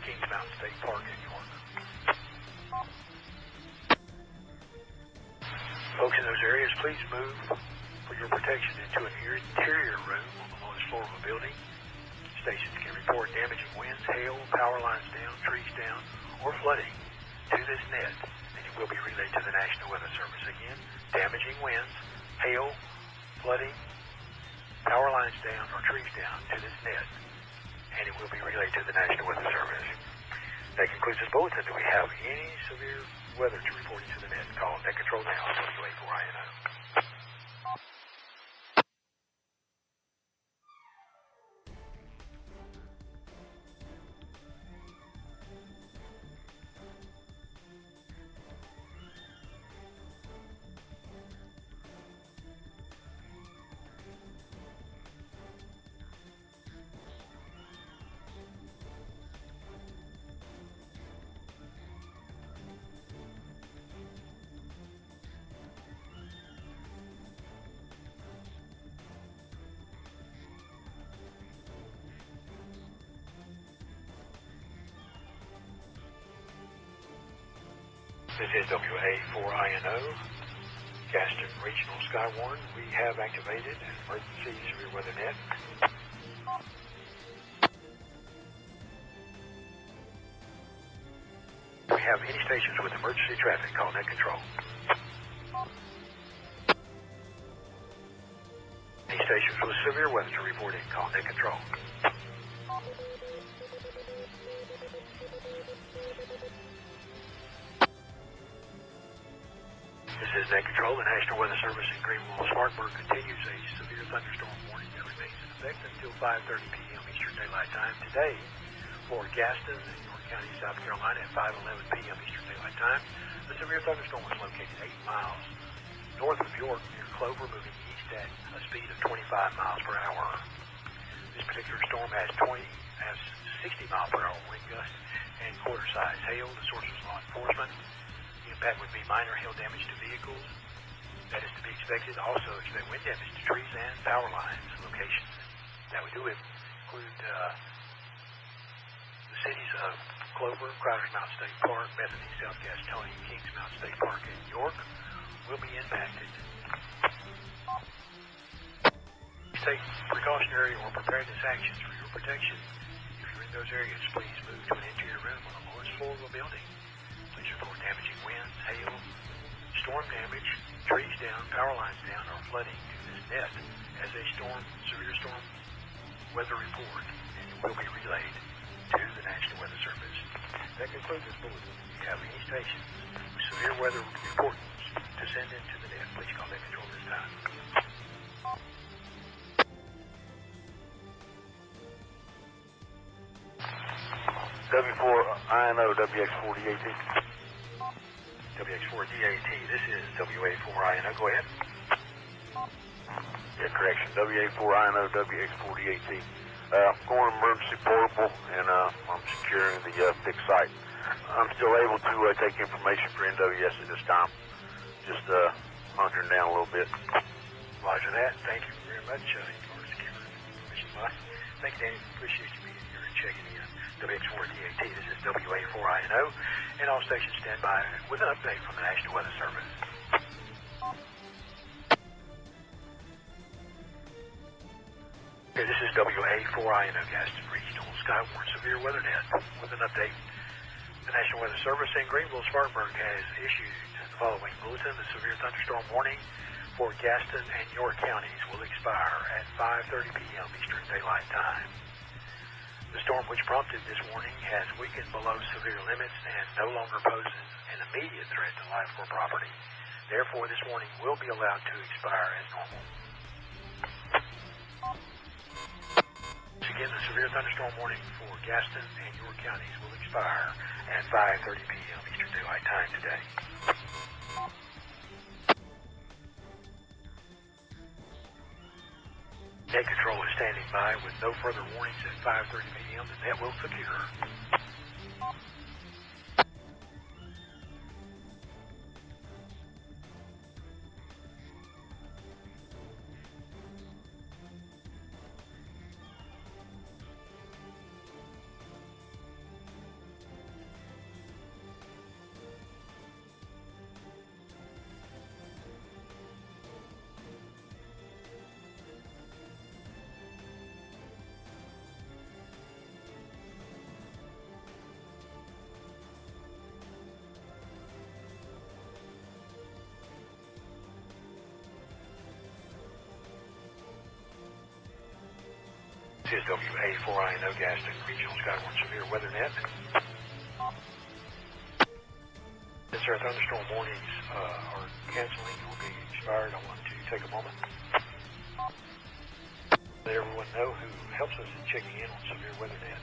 Kings Mountain State Park, and York. Folks in those areas, please move for your protection into an interior room on the lowest floor of a building. Stations can report damaging winds, hail, power lines down, trees down, or flooding to this net, and it will be relayed to the National Weather Service. Again, damaging winds, hail, flooding, power lines down, or trees down to this net, and it will be relayed to the National Weather Service. That concludes this bulletin. Do we have any severe weather to report into the net? Call Net Control now, WA4INO. This is WA4INO, Gaston Regional Skywarn. We have activated an emergency severe weather net. We have any stations with emergency traffic, call Net Control. Any stations with severe weather to report in, call Net Control. This is Net Control. The National Weather Service in Greenville, Spartanburg continues a severe thunderstorm warning that remains in effect until 5:30 p.m. Eastern Daylight Time today for Gaston and York County, South Carolina at 5:11 p.m. Eastern Daylight Time. The severe thunderstorm was located 8 miles north of York near Clover, moving east at a speed of 25 miles per hour. This particular storm has 60 mile per hour wind gusts and quarter-size hail. The source was law enforcement. Impact would be minor hail damage to vehicles. That is to be expected. Also expect wind damage to trees and power lines. Locations that we do include the cities of Clover, Crowder's Mountain State Park, Bethany, South Gastonia, Kings Mountain State Park, and York will be impacted. Take precautionary or preparedness actions for your protection. If you're in those areas, please move to an interior room on the lowest floor of a building. Please report damaging winds, hail, storm damage, trees down, power lines down, or flooding to this net as a severe storm weather report, and it will be relayed to the National Weather Service. That concludes this bulletin. If you have any stations with severe weather reports to send into the net, please call Net Control this time. W4INO, WX4DAT. WX4DAT, this is WA4INO. Go ahead. Yeah, correction. WA4INO, WX4DAT. Going emergency portable, and I'm securing the fixed site. I'm still able to take information for NWS at this time. Just hunkering down a little bit. Roger that. Thank you very much for securing information. Thank you, Danny. Appreciate you being here and checking in. WX4DAT, this is WA4INO, and all stations stand by with an update from the National Weather Service. Okay, this is WA4INO, Gaston Regional Skywarn Severe Weather Net with an update. The National Weather Service in Greenville, Spartanburg has issued the following bulletin. The severe thunderstorm warning for Gaston and York counties will expire at 5:30 p.m. Eastern Daylight Time. The storm which prompted this warning has weakened below severe limits and no longer poses an immediate threat to life or property. Therefore, this warning will be allowed to expire as normal. Again, the severe thunderstorm warning for Gaston and York counties will expire at 5:30 p.m. Eastern Daylight Time today. Net control is standing by with no further warnings at 5:30 p.m. The net will secure. This is WA4INO Gaston Regional Skywarn Severe Weather Net. Since our thunderstorm warnings are canceling or being expired, I want to take a moment. Let everyone know who helps us in checking in on Severe Weather Net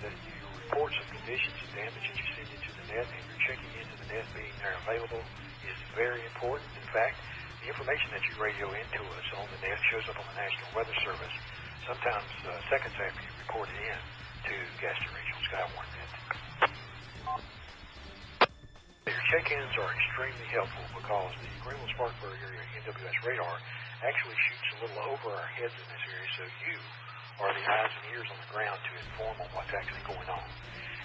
that your reports of conditions and damage that you send into the net and your checking into the net being there available is very important. In fact, the information that you radio into us on the net shows up on the National Weather Service sometimes seconds after you report it in to Gaston Regional Skywarn Net. Your check-ins are extremely helpful because the Greenville-Spartanburg area NWS radar actually shoots a little over our heads in this area, so you are the eyes and ears on the ground to inform on what's actually going on.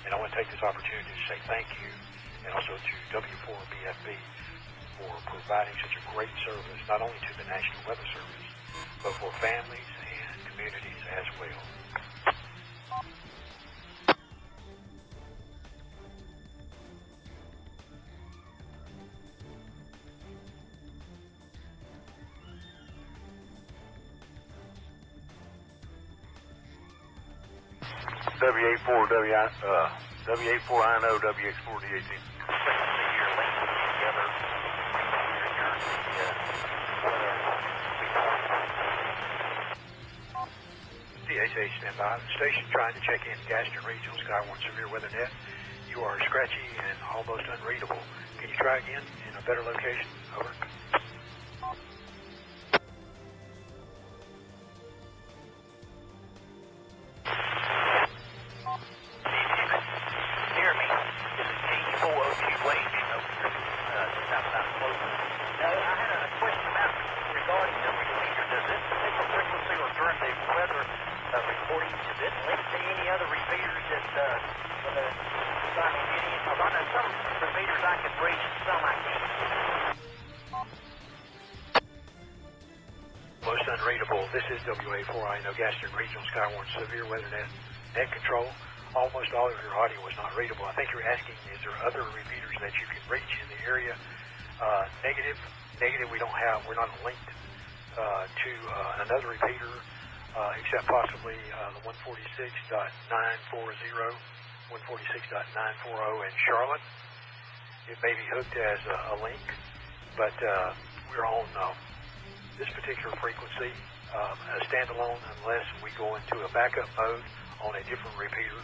And I want to take this opportunity to say thank you, and also to W4BFB for providing such a great service, not only to the National Weather Service, but for families and communities as well. WA4INO WX4DAT. DHA standby. Station trying to check in Gaston Regional Skywarn Severe Weather Net. You are scratchy and almost unreadable. Can you try again in a better location? Over. Most unreadable. This is WA4INO Gaston Regional Skywarn Severe Weather Net control. Almost all of your audio was not readable. I think you're asking, is there other repeaters that you can reach in the area? Negative. We don't have. We're not linked to another repeater except possibly the 146.940, 146.940 in Charlotte. It may be hooked as a link, but we're on this particular frequency a standalone unless we go into a backup mode on a different repeater.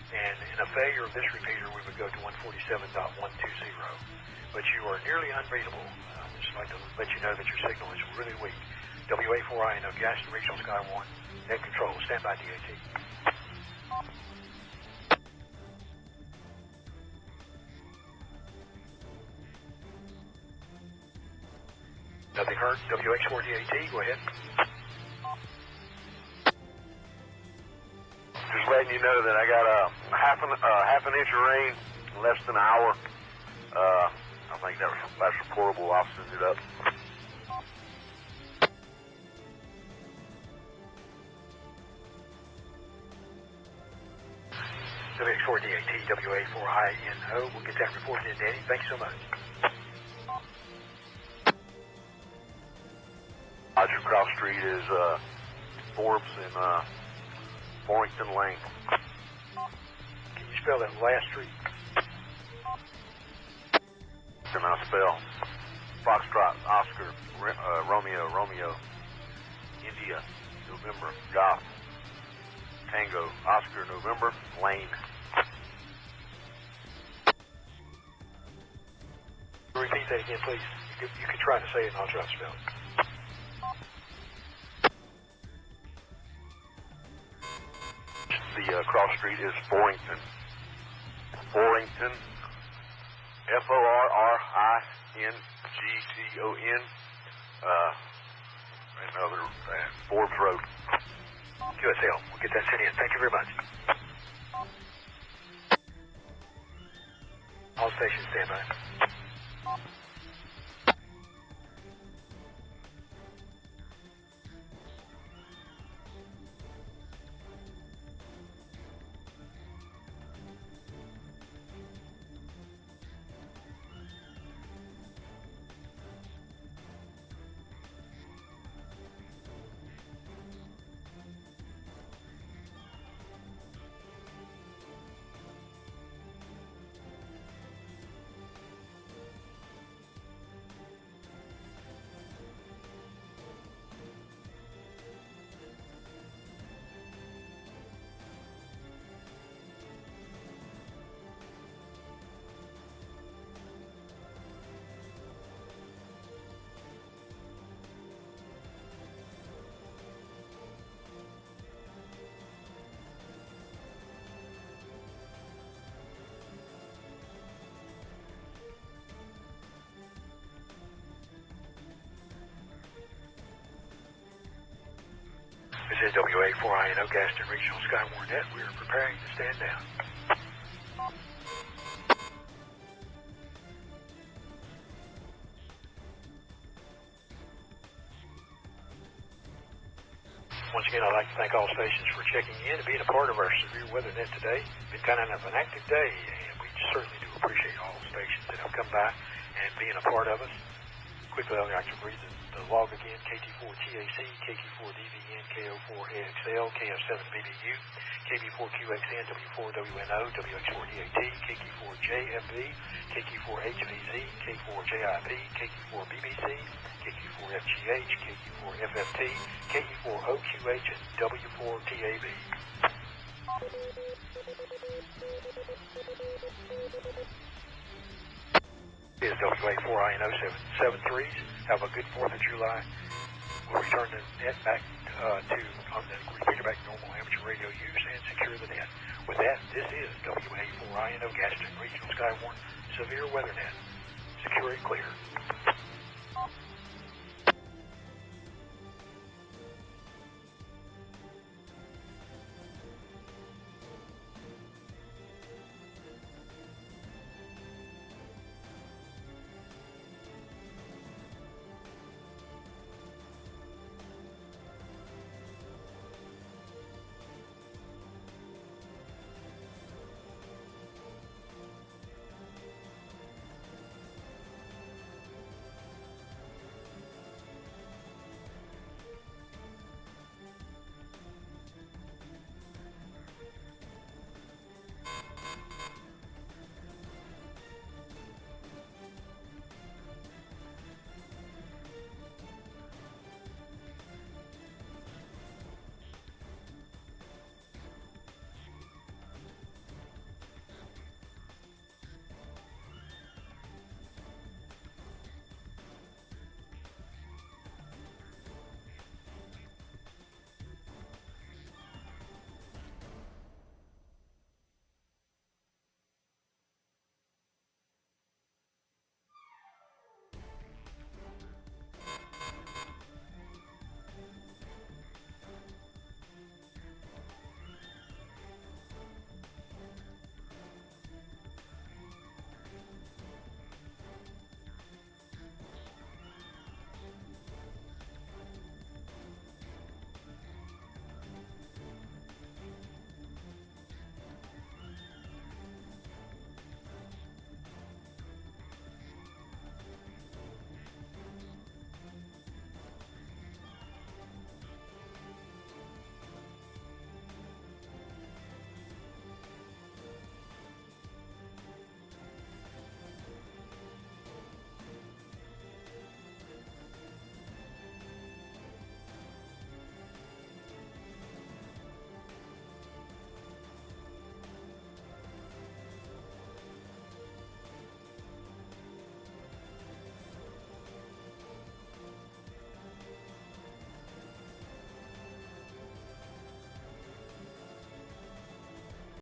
And in a failure of this repeater, we would go to 147.120. But you are nearly unreadable. I'd just like to let you know that your signal is really weak. WA4INO Gaston Regional Skywarn Net control. Stand by, DAT. Nothing heard. WX4DAT, go ahead. Just letting you know that I got a half an inch of rain in less than an hour. I think that's reportable. I'll send it up. WX4DAT, WA4INO. We'll get that reported in, Danny. Thanks so much. Roger, Cross Street is Forbes and Forrington Lane. Can you spell that last street? Can I spell? Foxtrot, Oscar, Romeo, India, November, Golf, Tango Oscar November, Lane. Repeat that again, please. You can try to say it and I'll try to spell it. The cross street is Forrington. Forrington. Forrington. Another Forbes Road. QSL. We'll get that sent in. Thank you very much. All stations stand by. This is WA4INO Gaston Regional Skywarn Net. We are preparing to stand down. Once again, I'd like to thank all stations for checking in and being a part of our severe weather net today. It's been kind of an active day, and we certainly do appreciate all stations that have come by and being a part of us. Quickly, I'd like to read the log again. KT4TAC, KT4DVN, KO4AXL, KF7BBU, KB4QXN, W4WNO, WX4DAT, KT4JMB, KT4HVZ, K4JIP, KT4BBC, KT4FGH, KT4FFT, KT4OQH, and W4TAB. Is WA4INO 773s. Have a good 4th of July. We'll return the net back back to normal amateur radio use and secure the net. With that, this is WA4INO Gaston Regional Skywarn Severe Weather Net. Secure and clear.